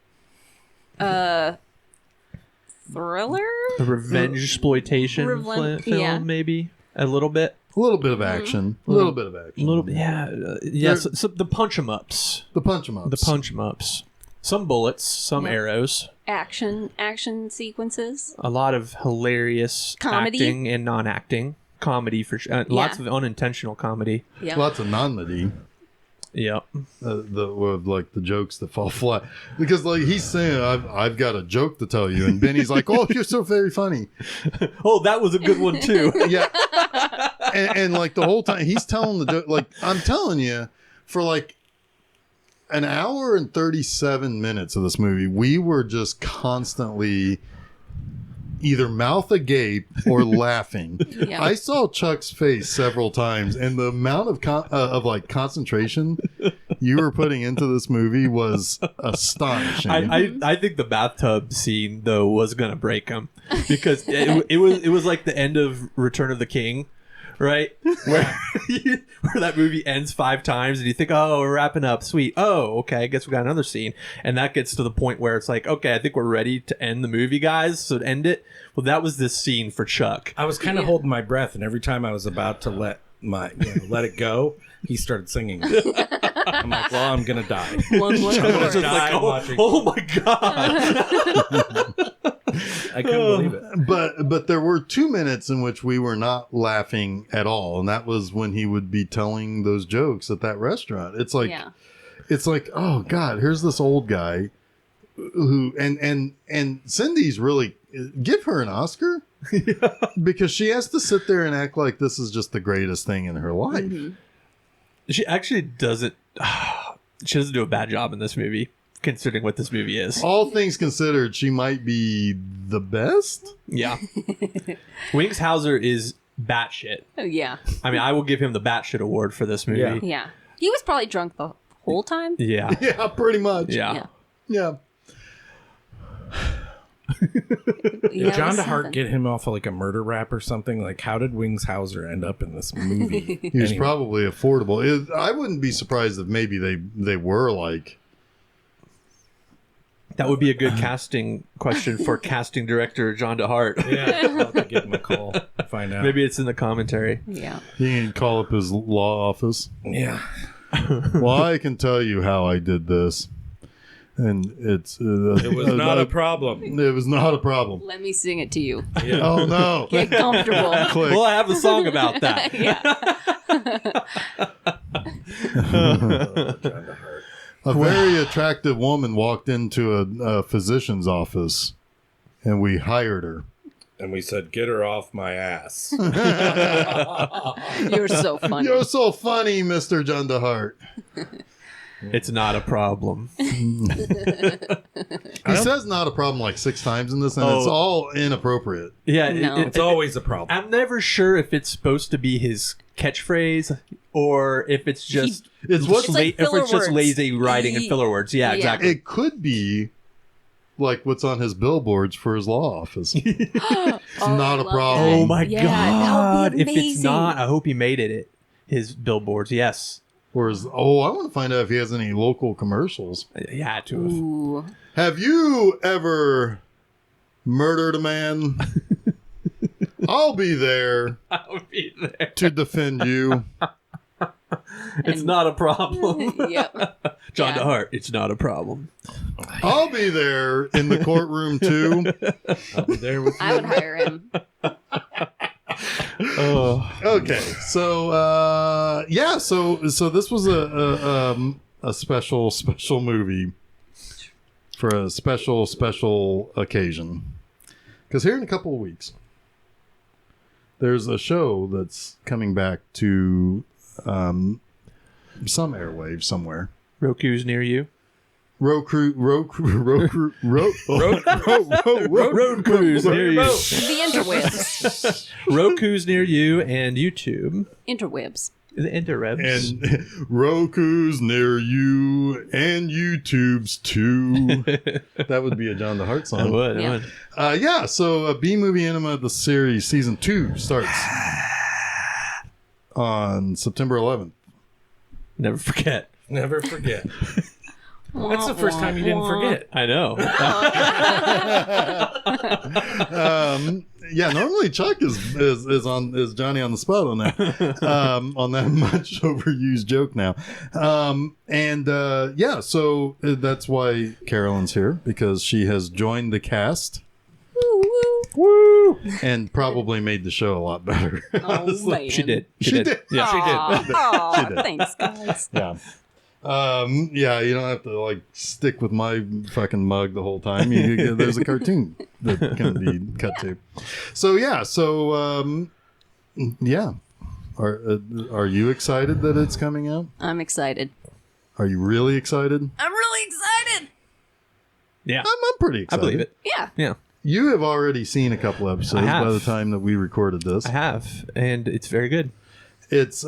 thriller. A revenge exploitation film, yeah. maybe a little bit. a little bit of action? A little bit of action. A little bit, yeah. Yes, so the punch 'em ups. The punch 'em ups. The punch 'em ups. Some bullets, some Yeah. arrows. Action sequences. A lot of hilarious Comedy. acting and non-acting comedy for sure. Lots of unintentional comedy. Yeah. Lots of non-nudity. Yep. With the jokes that fall flat because he's saying I've got a joke to tell you and Benny's like, oh, you're so very funny. Oh, that was a good one too. Yeah. And the whole time he's telling the joke, I'm telling you, for an hour and 37 minutes of this movie, we were just constantly either mouth agape or laughing. Yeah. I saw Chuck's face several times, and the amount of concentration you were putting into this movie was astonishing. I think the bathtub scene though was gonna break him because it was like the end of Return of the King, right? Where that movie ends 5 times and you think, oh, we're wrapping up, sweet. Oh, okay, I guess we got another scene, and that gets to the point where it's like, okay, I think we're ready to end the movie, guys. So to end it, well, that was this scene for Chuck. I was kind of holding my breath, and every time I was about to let it go, he started singing. I'm like, well, I'm gonna die. One more. It's just Die like, watching. oh my god. I couldn't believe it. But there were 2 minutes in which we were not laughing at all, and that was when he would be telling those jokes at that restaurant. It's like, Yeah. it's like, oh god, here's this old guy who and Cindy's really give her an Oscar because she has to sit there and act like this is just the greatest thing in her life. She actually doesn't. She doesn't do a bad job in this movie, considering what this movie is. All things considered, she might be the best. Yeah. Wings Hauser is batshit. Oh, yeah. I mean, I will give him the batshit award for this movie. Yeah. Yeah. He was probably drunk the whole time. Yeah. Yeah, pretty much. Yeah. Yeah. Did John was DeHart something. get him off of like a murder rap or something? Like, how did Wings Hauser end up in this movie? He was Anyway. probably affordable. I wouldn't be surprised if maybe they were like, That would be a good casting question for casting director John DeHart. Yeah, I'll have to give him a call. Find out. Maybe it's in the commentary. Yeah. he can call up his law office. Yeah. Well, I can tell you how I did this. And it was not a problem. It was not a problem. Let me sing it to you. Oh, no. Get comfortable. Click. Well, I have a song about that. Yeah. A very attractive woman walked into a physician's office, and we hired her. And we said, get her off my ass. You're so funny. You're so funny, Mr. John DeHart. It's not a problem. He says not a problem like 6 times in this, and it's Oh. all inappropriate. Yeah, No. It's always a problem. I'm never sure if it's supposed to be his catchphrase or if it's just It's what like if it's filler just words. lazy writing and filler words. Yeah, Yeah. exactly. it could be like what's on his billboards for his law office. It's not a love problem. Oh my Yeah, god! that would If be it's not, amazing. I hope he made it. His billboards, yes. Or is, I want to find out if he has any local commercials. He had to have. Ooh. Have you ever murdered a man? I'll be there I'll be there. to defend you. It's not a problem. Yep. John Yeah. DeHart, it's not a problem. I'll be there in the courtroom too. I'll be there with you. I would hire him. Oh, Okay, so so this was a special movie for a special occasion. Because here in a couple of weeks, there's a show that's coming back to some airwaves somewhere. Roku's near you. Road Cruise near you. The interwebs. Roku's near you and YouTube. Interwebs. The interwebs. And Roku's near you and YouTube's too. That would be a John DeHart I song. would. Yeah. I would. So B-Movie Enema, the series, season 2 starts on September 11th. Never forget. Never forget. That's the first time you didn't forget. I know. Yeah, normally Chuck is Johnny on the spot on that much overused joke now. So that's why Carolyn's here, because she has joined the cast. Woo! And probably made the show a lot better. Oh, man. She did. She did. Yeah. Aw, She did. thanks, guys. Yeah. You don't have to like stick with my fucking mug the whole time. There's a cartoon that can be cut to. So are you excited that it's coming out? I'm excited. Are you really excited? I'm really excited. Yeah. I'm pretty I excited. believe it. Yeah. Yeah. You have already seen a couple episodes I have. by the time that we recorded this. I have. And it's very good. It's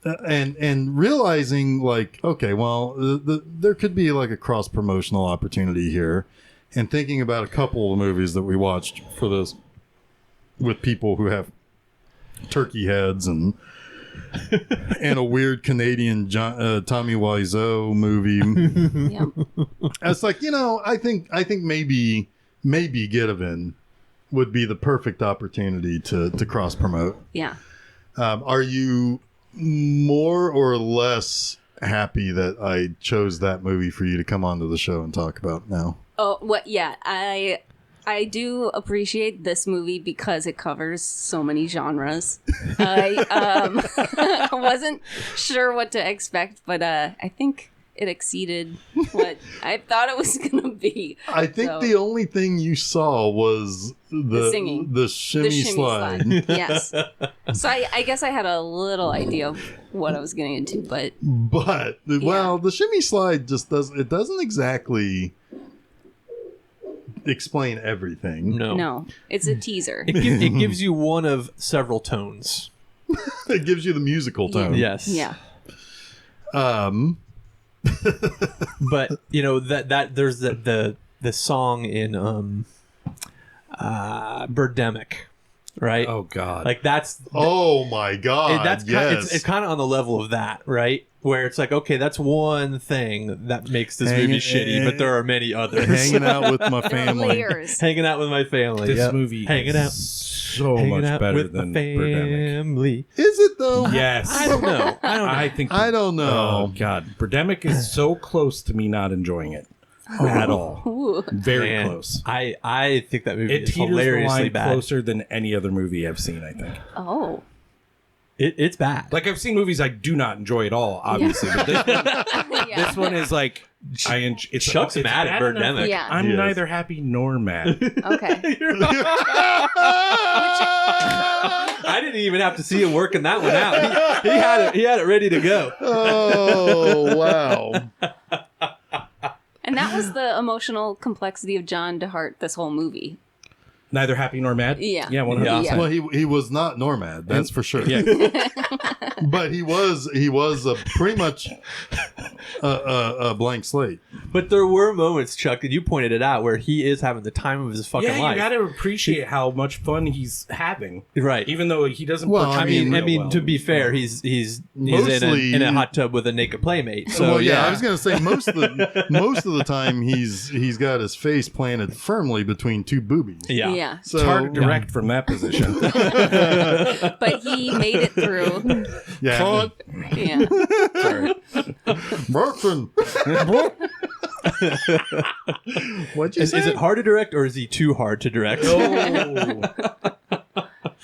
and realizing like, okay, well, there could be like a cross promotional opportunity here, and thinking about a couple of movies that we watched for this with people who have turkey heads and a weird Canadian Tommy Wiseau movie. Yeah. It's like, I think maybe GetEven would be the perfect opportunity to cross promote. Yeah. Are you more or less happy that I chose that movie for you to come onto the show and talk about now? Oh, what? Yeah. I do appreciate this movie because it covers so many genres. I wasn't sure what to expect, but I think it exceeded what I thought it was going to be. I think the only thing you saw was the singing. the shimmy slide. Yes. So I guess I had a little idea of what I was getting into, but Well, the shimmy slide just doesn't exactly explain everything. no, it's a teaser. It gives you one of several tones. It gives you the musical tone. Yes. Yeah. But that there's the song in Birdemic, right? Oh God! Like that's Oh my God! that's yes. it's kind of on the level of that, right? Where it's like, okay, that's one thing that makes this movie shitty, but there are many others. Hanging out with my There are family. layers. Hanging out with my family. This movie hanging is out so hanging much out better with than the Birdemic. family. Is it though? Yes, I don't know. I think I don't know. Oh God, Birdemic is so close to me not enjoying it at all. Ooh. Very Man, close. I think that movie It is teeters the hilariously line bad. closer than any other movie I've seen. I think. Oh. It's bad. Like I've seen movies I do not enjoy at all, obviously, but Yeah. this one is like it's Chuck's it's mad at bad enough Birdemic. that Yeah. I'm Yes. neither happy nor mad. Okay. I didn't even have to see him working that one out. He had it ready to go. Oh wow! And that was the emotional complexity of John DeHart this whole movie. Neither happy nor mad. Yeah. Yeah, 100%. Yeah. Well, he was not Normad, that's for sure. Yeah. But he was pretty much a blank slate. But there were moments, Chuck, and you pointed it out, where he is having the time of his fucking Yeah, you life. got to appreciate how much fun he's having, Right. even though he doesn't. Well, portray I it mean, real well. to be fair, he's Mostly- in a hot tub with a naked playmate. So Well, yeah, I was gonna say most of the time he's got his face planted firmly between two boobies. yeah. Yeah. So it's hard to direct from that position. But he made it through. yeah. Yeah. Sorry. Bertrand. What'd you Is say? it hard to direct, or is he too hard to direct? Oh.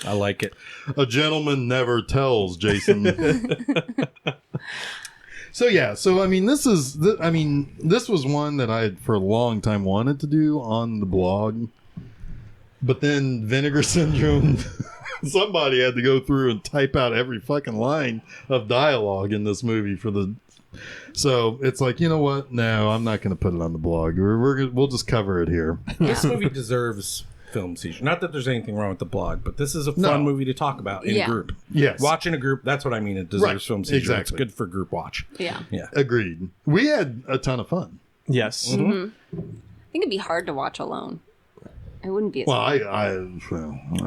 I like it. A gentleman never tells, Jason. So I mean, this was one that I had for a long time wanted to do on the blog, but then Vinegar Syndrome. Somebody had to go through and type out every fucking line of dialogue in this movie so it's like, you know what? No, I'm not going to put it on the blog. We'll just cover it here. This movie deserves film seizure. Not that there's anything wrong with the blog, but this is a fun No. movie to talk about in Yeah. a group. Yes. Watching a group, that's what I mean. It deserves Right. film seizure. Exactly. It's good for group watch. Yeah. Yeah. Agreed. We had a ton of fun. Yes. I think it'd be hard to watch alone. It wouldn't be as Well, fun. I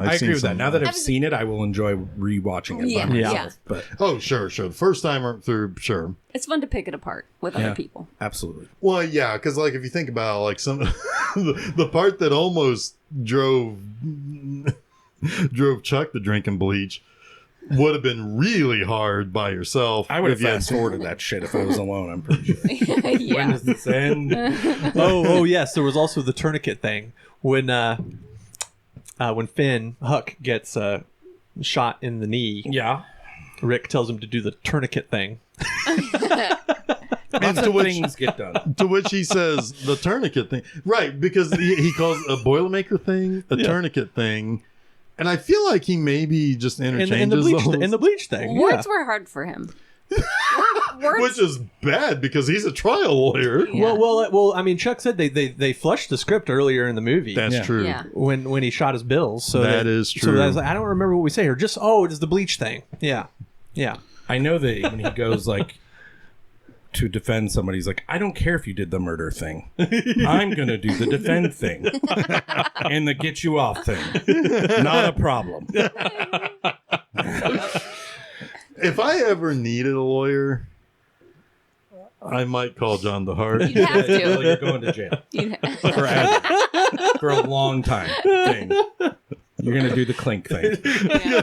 I agree with that. Now that I've seen it, I will enjoy rewatching it by Yeah. myself. But Oh, sure. The first time through, sure. It's fun to pick it apart with Yeah. other people. absolutely. Well, yeah, because like if you think about like some the part that almost drove Chuck to drinking bleach would have been really hard by yourself. I would have if you had- fast forwarded that shit if I was alone, I'm pretty sure. When Yeah. does this end? Oh, yes. There was also the tourniquet thing when Finn Huck gets shot in the knee. Yeah. Rick tells him to do the tourniquet thing. Lots of things get done. To which he says the tourniquet thing, right? Because he calls a Boilermaker thing a tourniquet thing, and I feel like he maybe just interchanges And the bleach those, and the bleach thing. Words were hard for him. Words. which is bad because he's a trial lawyer. Yeah. Well. I mean, Chuck said they flushed the script earlier in the movie. That's Yeah. true. Yeah. when he shot his bills. So That is So true. I was like, I don't remember what we say here. Just it is the bleach thing. Yeah. I know that when he goes like to defend somebody, he's like, I don't care if you did the murder thing. I'm gonna do the defend thing and the get you off thing. Not a problem. If I ever needed a lawyer, I might call John DeHart. You'd have Well, to. you're going to jail You'd forever for a long time. Thing. You're gonna do the clink thing. Yeah.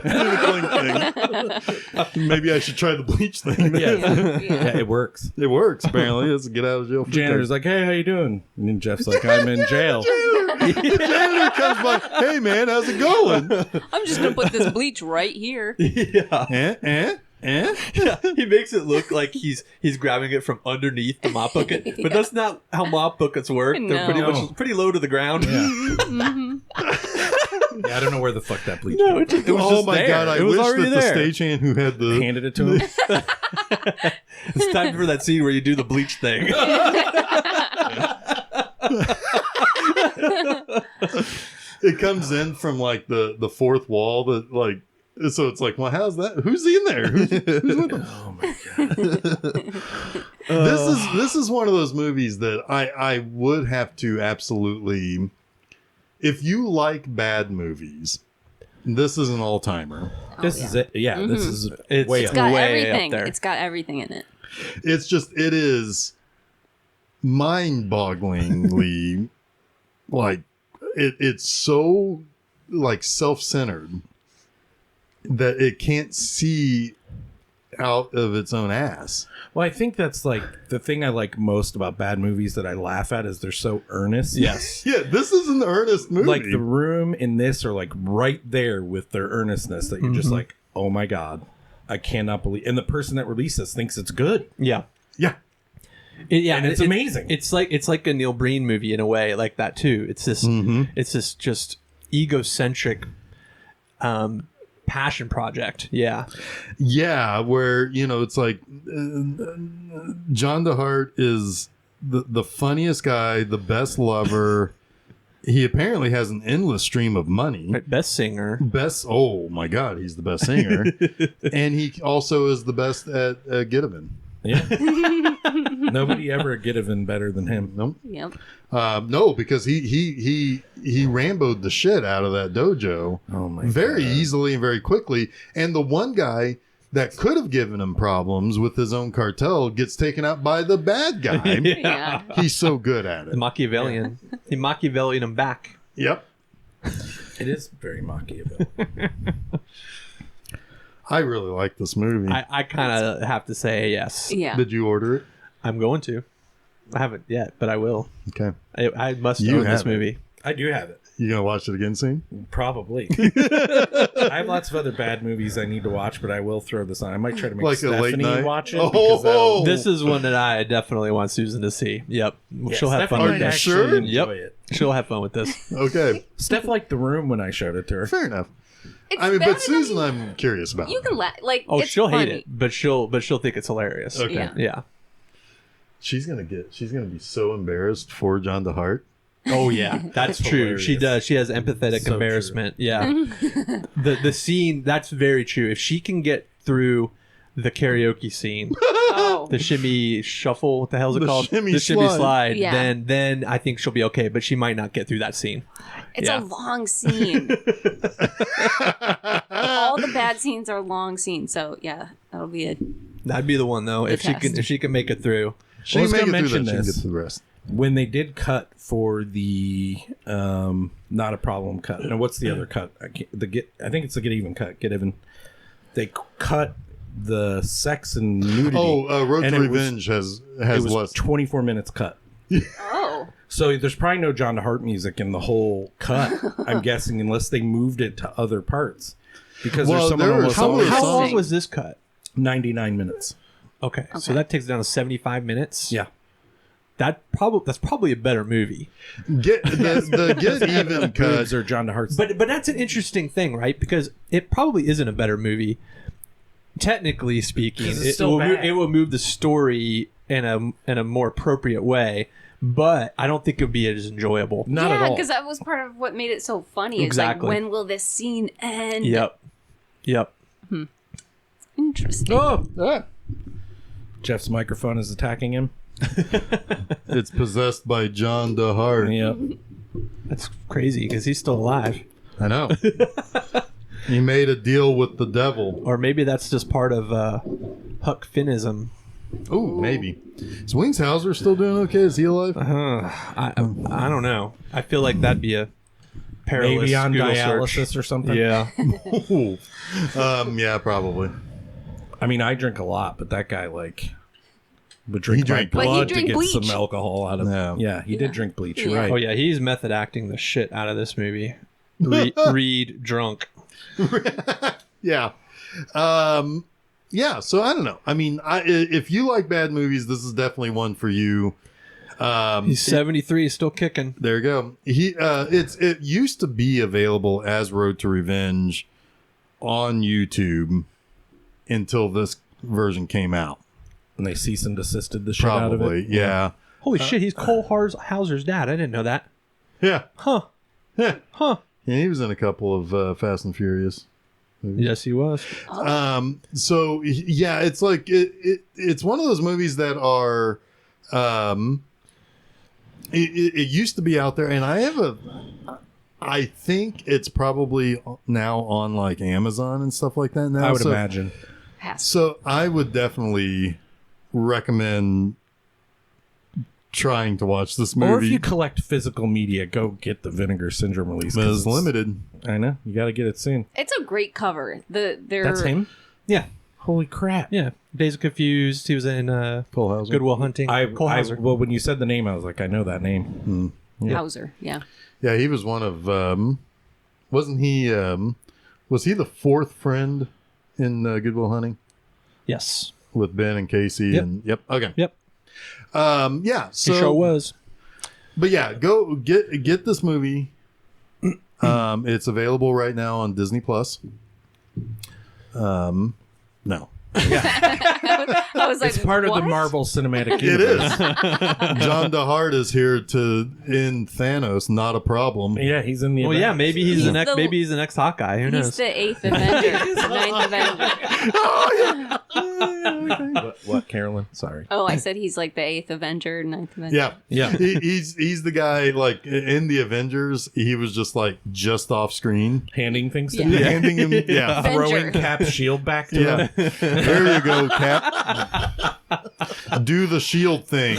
Maybe I should try the bleach thing. Yeah. Yeah. Yeah, it works. It works, apparently. It's a get out of jail free Janitor's like, hey, how you doing? And then Jeff's like, I'm in jail. card. Janitor comes by, hey man, how's it going? I'm just gonna put this bleach right here. Yeah. Eh? Yeah, he makes it look like he's grabbing it from underneath the mop bucket, but that's not how mop buckets work. They're No. pretty low to the ground. Yeah. Yeah, I don't know where the fuck that bleach No, went. it was Oh just my there. god! I It was wish already that the there. stagehand who had the Handed it to him. It's time for that scene where you do the bleach thing. it comes in from like the fourth wall that like so it's like, well, how's that? Who's in there? Who's with them? Oh my god. This is one of those movies that I would have to absolutely, if you like bad movies, this is an all timer. This is it. Yeah, this is It's way It's up. got way everything. up there. It's got everything in it. It is mind-bogglingly like it's so like self-centered that it can't see out of its own ass. Well, I think that's like the thing I like most about bad movies that I laugh at is they're so earnest. Yes. Yeah, this is an earnest movie. Like The Room in this are like right there with their earnestness that you're just like, oh my god, I cannot believe. And the person that released this thinks it's good. Yeah. yeah. And it's amazing. It's like a Neil Breen movie in a way, like that too. It's this just egocentric passion project. Yeah. Yeah, where, it's like John DeHart is the funniest guy, the best lover. He apparently has an endless stream of money. Best singer. Oh my God, he's the best singer. And he also is the best at GetEven. Yeah. Nobody ever GetEven better than him. Nope. Yep. No, because he Rambo'd the shit out of that dojo very easily and very quickly. And the one guy that could have given him problems with his own cartel gets taken out by the bad guy. Yeah. He's so good at it. The Machiavellian. He Machiavellian him back. Yep. It is very Machiavellian. I really like this movie. I kind of have to say yes. Yeah. Did you order it? I'm going to. I haven't yet, but I will. Okay. I must You own this have it. movie. I do have it. You gonna watch it again soon? Probably. I have lots of other bad movies I need to watch, but I will throw this on. I might try to make Like a late Stephanie night? watch it. Oh, because that'll- This is one that I definitely want Susan to see. Yep. Yeah, She'll have Stephanie fun might with this. actually Sure? enjoy Yep. it. She'll have fun with this. Okay. Steph liked The Room when I showed it to her. Fair enough. It's I mean, better but Susan, than I'm curious about. you can like. Oh, it's she'll funny. hate it, but she'll think it's hilarious. Okay. Yeah. Yeah. She's gonna be so embarrassed for John DeHart. Oh yeah, that's true. hilarious. She does. She has empathetic So embarrassment. Yeah. the scene, that's very true. If she can get through the karaoke scene, Oh. the shimmy shuffle, what the hell's it The call? shimmy The shimmy slide. slide. Yeah. Then I think she'll be okay, but she might not get through that scene. It's Yeah. a long scene. All the bad scenes are long scenes, so yeah, that'll be it. That'd be the one though. If test. she can make it through. She I was can gonna make it through mention that. She can this. get through the rest. When they did cut for the not a problem cut. No, what's the other cut? I think it's the GetEven cut. GetEven. They cut the sex and nudity. Road and to it was- Revenge has It was less. 24 minutes cut. Oh. So there's probably no John DeHart music in the whole cut, I'm guessing, unless they moved it to other parts. Because Well, there's someone there are almost some of always the How songs- long was this cut? 99 minutes. Okay. So that takes it down to 75 minutes. Yeah. That's probably a better movie. Get the Get Even cut. Boobs or John DeHart's. But that's an interesting thing, right? Because it probably isn't a better movie. Technically speaking, 'Cause it's still bad. it will move the story in a more appropriate way, but I don't think it would be as enjoyable. not at Yeah, all. because that was part of what made it so funny. It's Exactly. like, when will this scene end? Yep. Interesting. Ah, Jeff's microphone is attacking him. it's possessed by John DeHart. Yep. That's crazy because he's still alive. I know. He made a deal with the devil. Or maybe that's just part of Huck Finnism. Oh, maybe. Is Wings Hauser still doing okay? Is he alive? I don't know. I feel like that'd be a perilous Maybe on Google dialysis search. or something. Yeah. Yeah, probably. I mean, I drink a lot, but that guy, like, would drink He drank- my But he blood to drank get bleach. some alcohol out of Yeah. Yeah, he did drink bleach. You're Yeah. right. Oh yeah, he's method acting the shit out of this movie. Read drunk. Yeah. Yeah, so I don't know. I mean, if you like bad movies, this is definitely one for you. He's 73, still kicking. There you go. It used to be available as Road to Revenge on YouTube until this version came out. And they cease and desisted the shit out of Probably, it. yeah. Holy shit, he's Cole Hauser's dad. I didn't know that. Yeah. Huh. Yeah. Huh. Yeah, he was in a couple of Fast and Furious. Yes, he was. So yeah, it's like it's one of those movies that are it used to be out there, and I think it's probably now on like Amazon and stuff like that now. I would imagine. So I would definitely recommend trying to watch this movie. Or if you collect physical media, go get the Vinegar Syndrome release. But it's limited. I know. You got to get it soon. It's a great cover. That's him? Yeah. Holy crap. Yeah. Days of Confused. He was in Cole Hauser. Good Will Hunting. Cole Hauser. Well, when you said the name, I was like, I know that name. Hauser, yeah. Yeah, he was one of wasn't he was he the fourth friend in Good Will Hunting Yes. with Ben and Casey? Yep. And okay. Yep. Yeah, so He sure was. But yeah, go get this movie. It's available right now on Disney Plus. No. I was like, It's part of what? the Marvel Cinematic It Universe. is. John DeHart is here to end Thanos. Not a problem. Yeah, he's in the Well, yeah, Avengers. maybe he's the He's next. the- Maybe he's the next Hawkeye. Who He's knows? the 8th Avenger, 9th Avenger. What, Carolyn? Sorry. Oh, I said he's like the 8th Avenger, 9th Avenger. Yeah, Yeah. He's the guy like in the Avengers. He was just just off screen, Handing things to Yeah. people. handing him. Yeah, Avenger. Throwing Cap's shield back to yeah. him. There you go, Cap. Do the shield thing.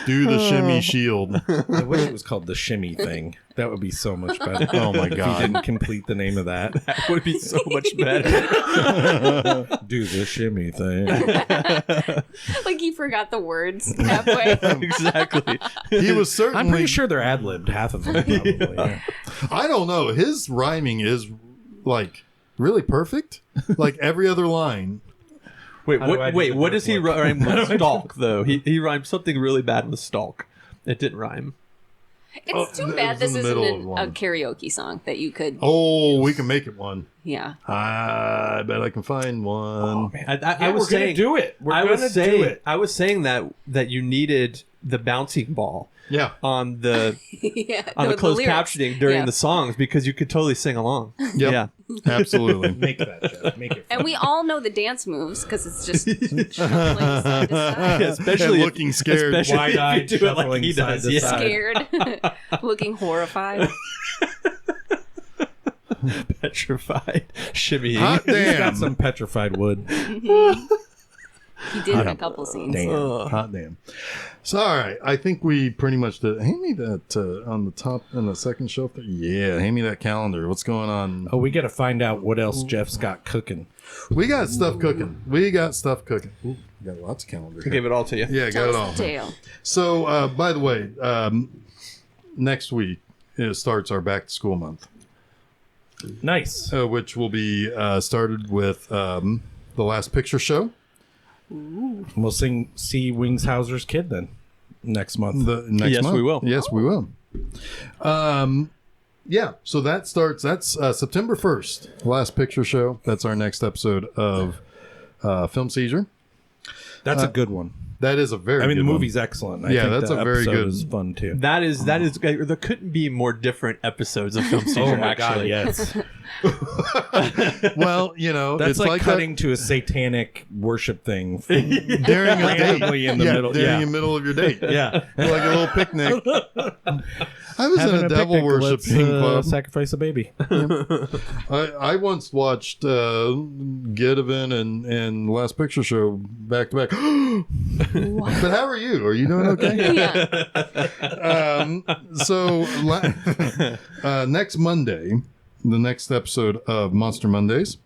Do the shimmy shield. I wish it was called the shimmy thing. That would be so much better. Oh my If God. he didn't complete the name of that. That would be so much better. Do the shimmy thing. Like he forgot the words halfway. Exactly. He was certainly. I'm pretty sure they're ad-libbed, half of them probably. Yeah. I don't know. His rhyming is like really perfect. Like every other line. Wait, How do I what? do Wait, the what dirt does he work? rhyme with? Stalk, though. He rhymed something really bad with stalk. It didn't rhyme. It's too it bad was in this the middle of isn't a one. karaoke song that you could. Oh, we can make it one. Yeah. I bet I can find one. I was we're gonna saying, do it. We're I gonna was saying, do it. I was saying that you needed the bouncing ball Yeah. on the Yeah. on the closed lyrics. captioning during Yeah. the songs because you could totally sing along. Yep. Yeah. Absolutely. Make that, Jeff. Make it. And we all know the dance moves because it's just shuffling side to side. Especially And if- looking scared. especially Wide-eyed, if you do it like shuffling he side does. to Yeah. side. Scared, looking horrified. Petrified, shimmying. Hot He's got damn. some petrified wood. He did in a couple scenes. Damn. Hot damn. So, all right. I think we pretty much did. Hand me that on the top, on the second shelf there. Yeah. Hand me that calendar. What's going on? Oh, we got to find out what else Jeff's got cooking. We got stuff cooking. We got stuff cooking. Ooh, we got lots of calendar. I gave it all to you. Yeah, got Tell it us all. the tale. So, by the way, next week it starts our back to school month, Nice. which will be started with the Last Picture Show. We'll see Wingshauser's kid then next month. The next Yes, month. we will. Yes, we will. Yeah, so that starts. That's September 1st. Last Picture Show. That's our next episode of Film Seizure. That's a good one. That is a very. I mean, the good one. movie's excellent. I Yeah, think that's the a very episode good- is fun too. That is there couldn't be more different episodes of Film Seizure. Oh my god, actually. yes. Well, you know, That's it's like that cutting to a satanic worship thing. during a date. randomly in the middle. During Yeah. the middle of your date. Yeah. Like a little picnic. I was in a devil picnic, worshiping club. Sacrifice a baby. I once watched GetEven and Last Picture Show back to back. But how are you? Are you doing okay? Yeah. So next Monday, the next episode of Monster Mondays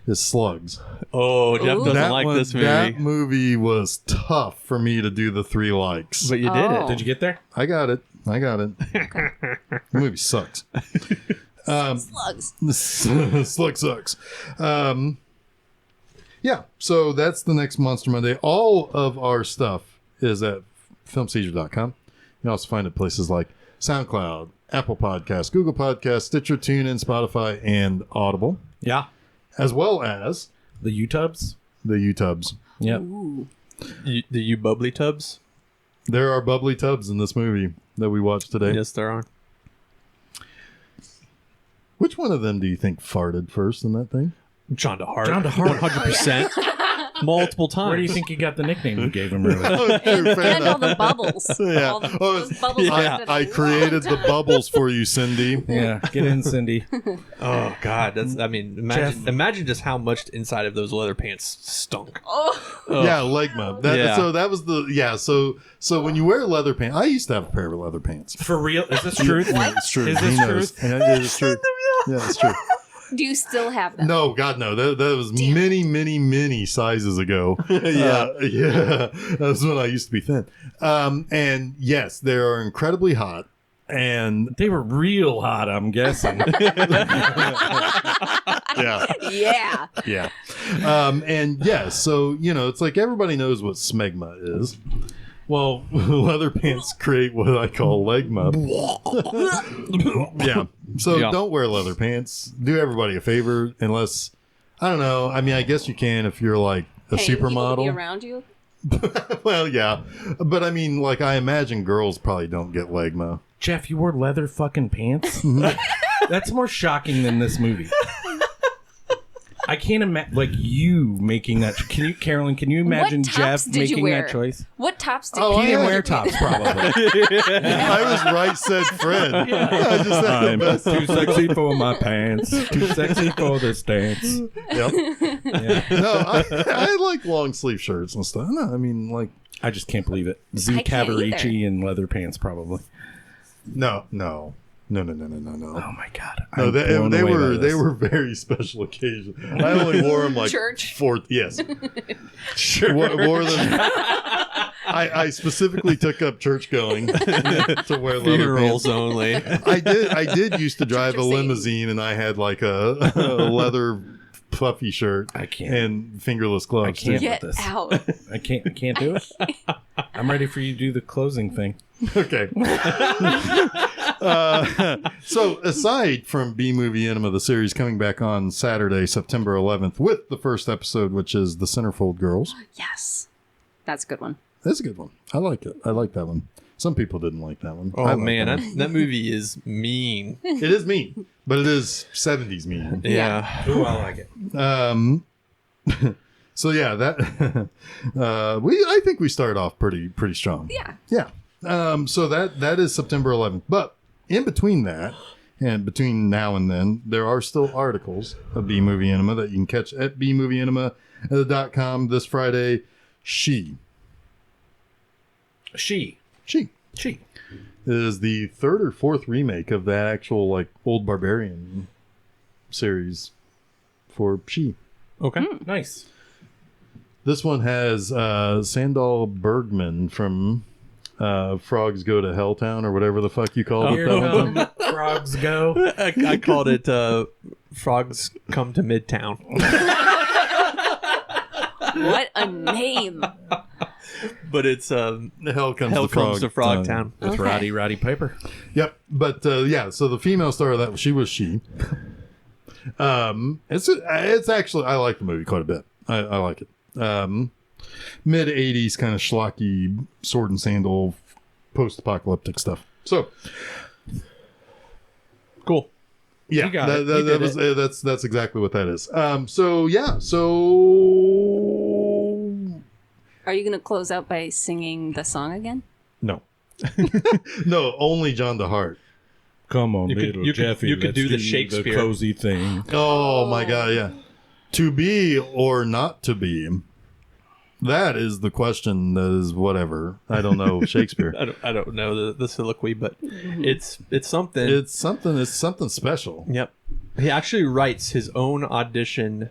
is Slugs. Oh, Jeff Ooh. doesn't like this movie, That movie was tough for me to do the 3 likes. but you did Oh. it. Did you get there? I got it. The movie sucks. Slugs. Slug sucks. Yeah, so that's the next Monster Monday. All of our stuff is at filmseizure.com. You can also find it places like SoundCloud, Apple Podcasts, Google Podcasts, Stitcher, TuneIn, Spotify, and Audible, Yeah. as well as The U-tubs. the YouTubes. Yep. Ooh. The you bubbly tubs? There are bubbly tubs in this movie that we watched today. Yes, there are. Which one of them do you think farted first in that thing? John DeHart. John DeHart. 100%. Multiple times. Where do you think you got the nickname you gave him earlier? And all the bubbles. Yeah. All the, Oh, those bubbles yeah. lasted a I long created the time. bubbles for you, Cindy. Yeah, get in, Cindy. Oh God, that's. I mean, Geoff. imagine just how much inside of those leather pants stunk. Oh, Ugh. Yeah, Legma. Yeah. So that was the So when you wear leather pants, I used to have a pair of leather pants. For real? Is this true? Yeah, it's true. Is He this knows. true? Yeah, it is true. Yeah, it's true. do you still have them? No, God, no. That was many sizes ago. Yeah. Yeah. That was when I used to be thin. And yes, they are incredibly hot. And They were real hot, I'm guessing. yeah, Yeah. yeah. And yes, so, it's like everybody knows what smegma is. Well, leather pants create what I call legma. Yeah. So Yeah. don't wear leather pants. Do everybody a favor, unless, I don't know. I mean, I guess you can if you're like a Hey, people be supermodel. around you. Well, yeah. But I mean, like, I imagine girls probably don't get legma. Geoff, you wore leather fucking pants? That's more shocking than this movie. I can't imagine, like, you making that. Carolyn, can you imagine What tops Geoff did you making wear? that choice? What tops did Oh, He you didn't yeah. wear tops, probably. I was right, said Fred. I just had the I'm best. too sexy for my pants. Too sexy for this dance. Yep. Yeah. No, I like long sleeve shirts and stuff. No, I mean, like, I just can't believe it. Z I can't Cavarici in leather pants, probably. no. Oh my god! No, I'm blown they away by were this. very special occasions. I only wore them like Church? fourth. Yes, sure. Wore them. I specifically took up church going to wear leather Funerals pants. only. I did used to drive a Church of Satan. limousine, and I had like a leather puffy shirt I can't. and fingerless gloves. I can't. too. Get with this. out. I can't do it. I'm ready for you to do the closing thing. Okay. So aside from B-Movie Enema, the series coming back on Saturday, September 11th, with the first episode, which is The Centerfold Girls. Yes. That's a good one. That's a good one. I like it. I like that one. Some people didn't like that one. I Oh like man, that one. that movie is mean. It is mean, but it is 70s mean. Yeah. Ooh, I like it. So yeah, that I think we started off pretty strong. Yeah. Yeah. So that is September 11th. But in between that, and between now and then, there are still articles of B-Movie Enema that you can catch at bmovieenema.com this Friday. She is the third or fourth remake of that actual like old barbarian series for She. Okay. Nice. This one has Sandal Bergman from Frogs Go to Helltown or whatever the fuck you called Here it. That one time. frogs go. I called it Frogs Come to Midtown. What a name. But it's Hell comes Hell to Comes to Frog Frogtown. It's Okay. Roddy Piper. Yep. But yeah, so the female star of that she was She. It's actually I like the movie quite a bit. I like it. Mid 80s kind of schlocky sword and sandal post-apocalyptic stuff. So Cool. yeah, You got that, it. that- You that did was that's exactly what that is. So yeah, so Are you going to close out by singing the song again? no. No, only John DeHart. Come on, You could- little you could- Jeffy. you could let's do the the Shakespeare. cozy thing. Oh my god, yeah. To be or not to be. That is the question that is whatever. I don't know Shakespeare. I don't know the soliloquy, but it's something. It's something special. Yep. He actually writes his own audition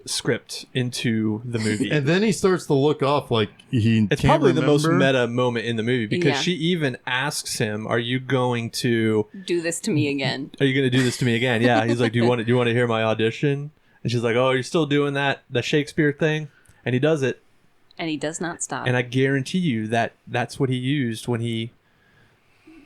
script into the movie. And then he starts to look off like he It's can't probably the most remember. meta moment in the movie because Yeah. she even asks him, "Are you going to Do this to me again. do this to me again?" Yeah, he's like, "Do you want to hear my audition?" And she's like, "Oh, you're still doing the Shakespeare thing?" And he does it. And he does not stop. And I guarantee you that that's what he used when he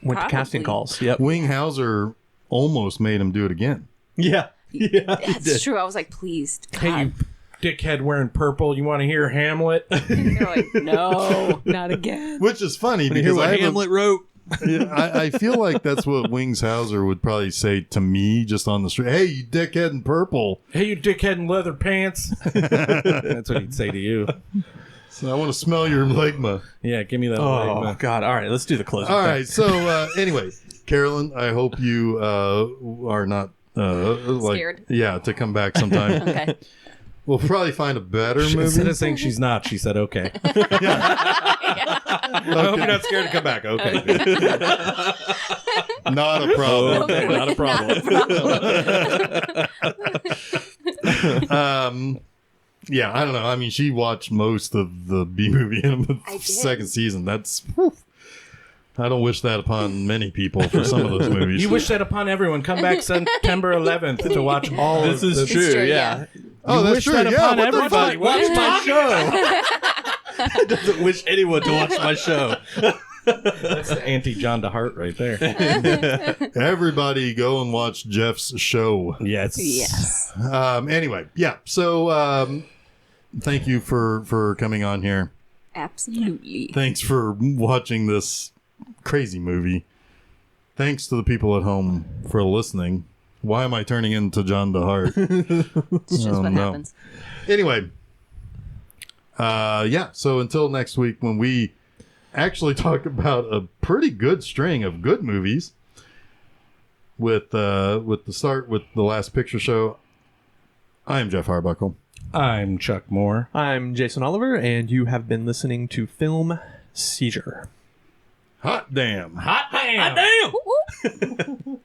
went to casting Probably. calls. Yep. Winghauser almost made him do it again. Yeah. Yeah. he That's did. true. I was like, please, God. Hey, you dickhead wearing purple, you want to hear Hamlet? You're like, no, not again. Which is funny You hear because what I, Hamlet wrote? I feel like that's what Winghauser would probably say to me just on the street. Hey, you dickhead in purple. Hey, you dickhead in leather pants. That's what he'd say to you. So I want to smell your ligma. Yeah, give me that. Oh, leg, God. All right. Let's do the closing. All thing. right. So anyway, Carolyn, I hope you are not Scared? Yeah, to come back sometime. Okay. We'll probably find a better Instead movie. of saying she's not, she said okay. I hope you're not scared to come back. Okay. Not a problem. Okay, not a problem. Yeah, I don't know. I mean, she watched most of the B-Movie Enema I did. second season. That's... whew. I don't wish that upon many people for some of those movies. You wish that upon everyone. Come back September 11th to watch all This of is the... true. true, Yeah. Oh, You that's wish true. that Yeah, upon what the everybody. fuck? Watch my show. Doesn't wish anyone to watch my show. That's the anti-John DeHart right there. Everybody go and watch Jeff's show. Yes. Yes. Anyway, yeah. So thank you for coming on here. Absolutely. Thanks for watching this crazy movie. Thanks to the people at home for listening. Why am I turning into John DeHart? It's just what happens. Anyway, yeah. So until next week, when we actually talk about a pretty good string of good movies, with the start with The Last Picture Show. I am Geoff Harbuckle. I'm Chuck Moore. I'm Jason Oliver, and you have been listening to Film Seizure. Hot damn. Hot damn. Damn! Woo-woo.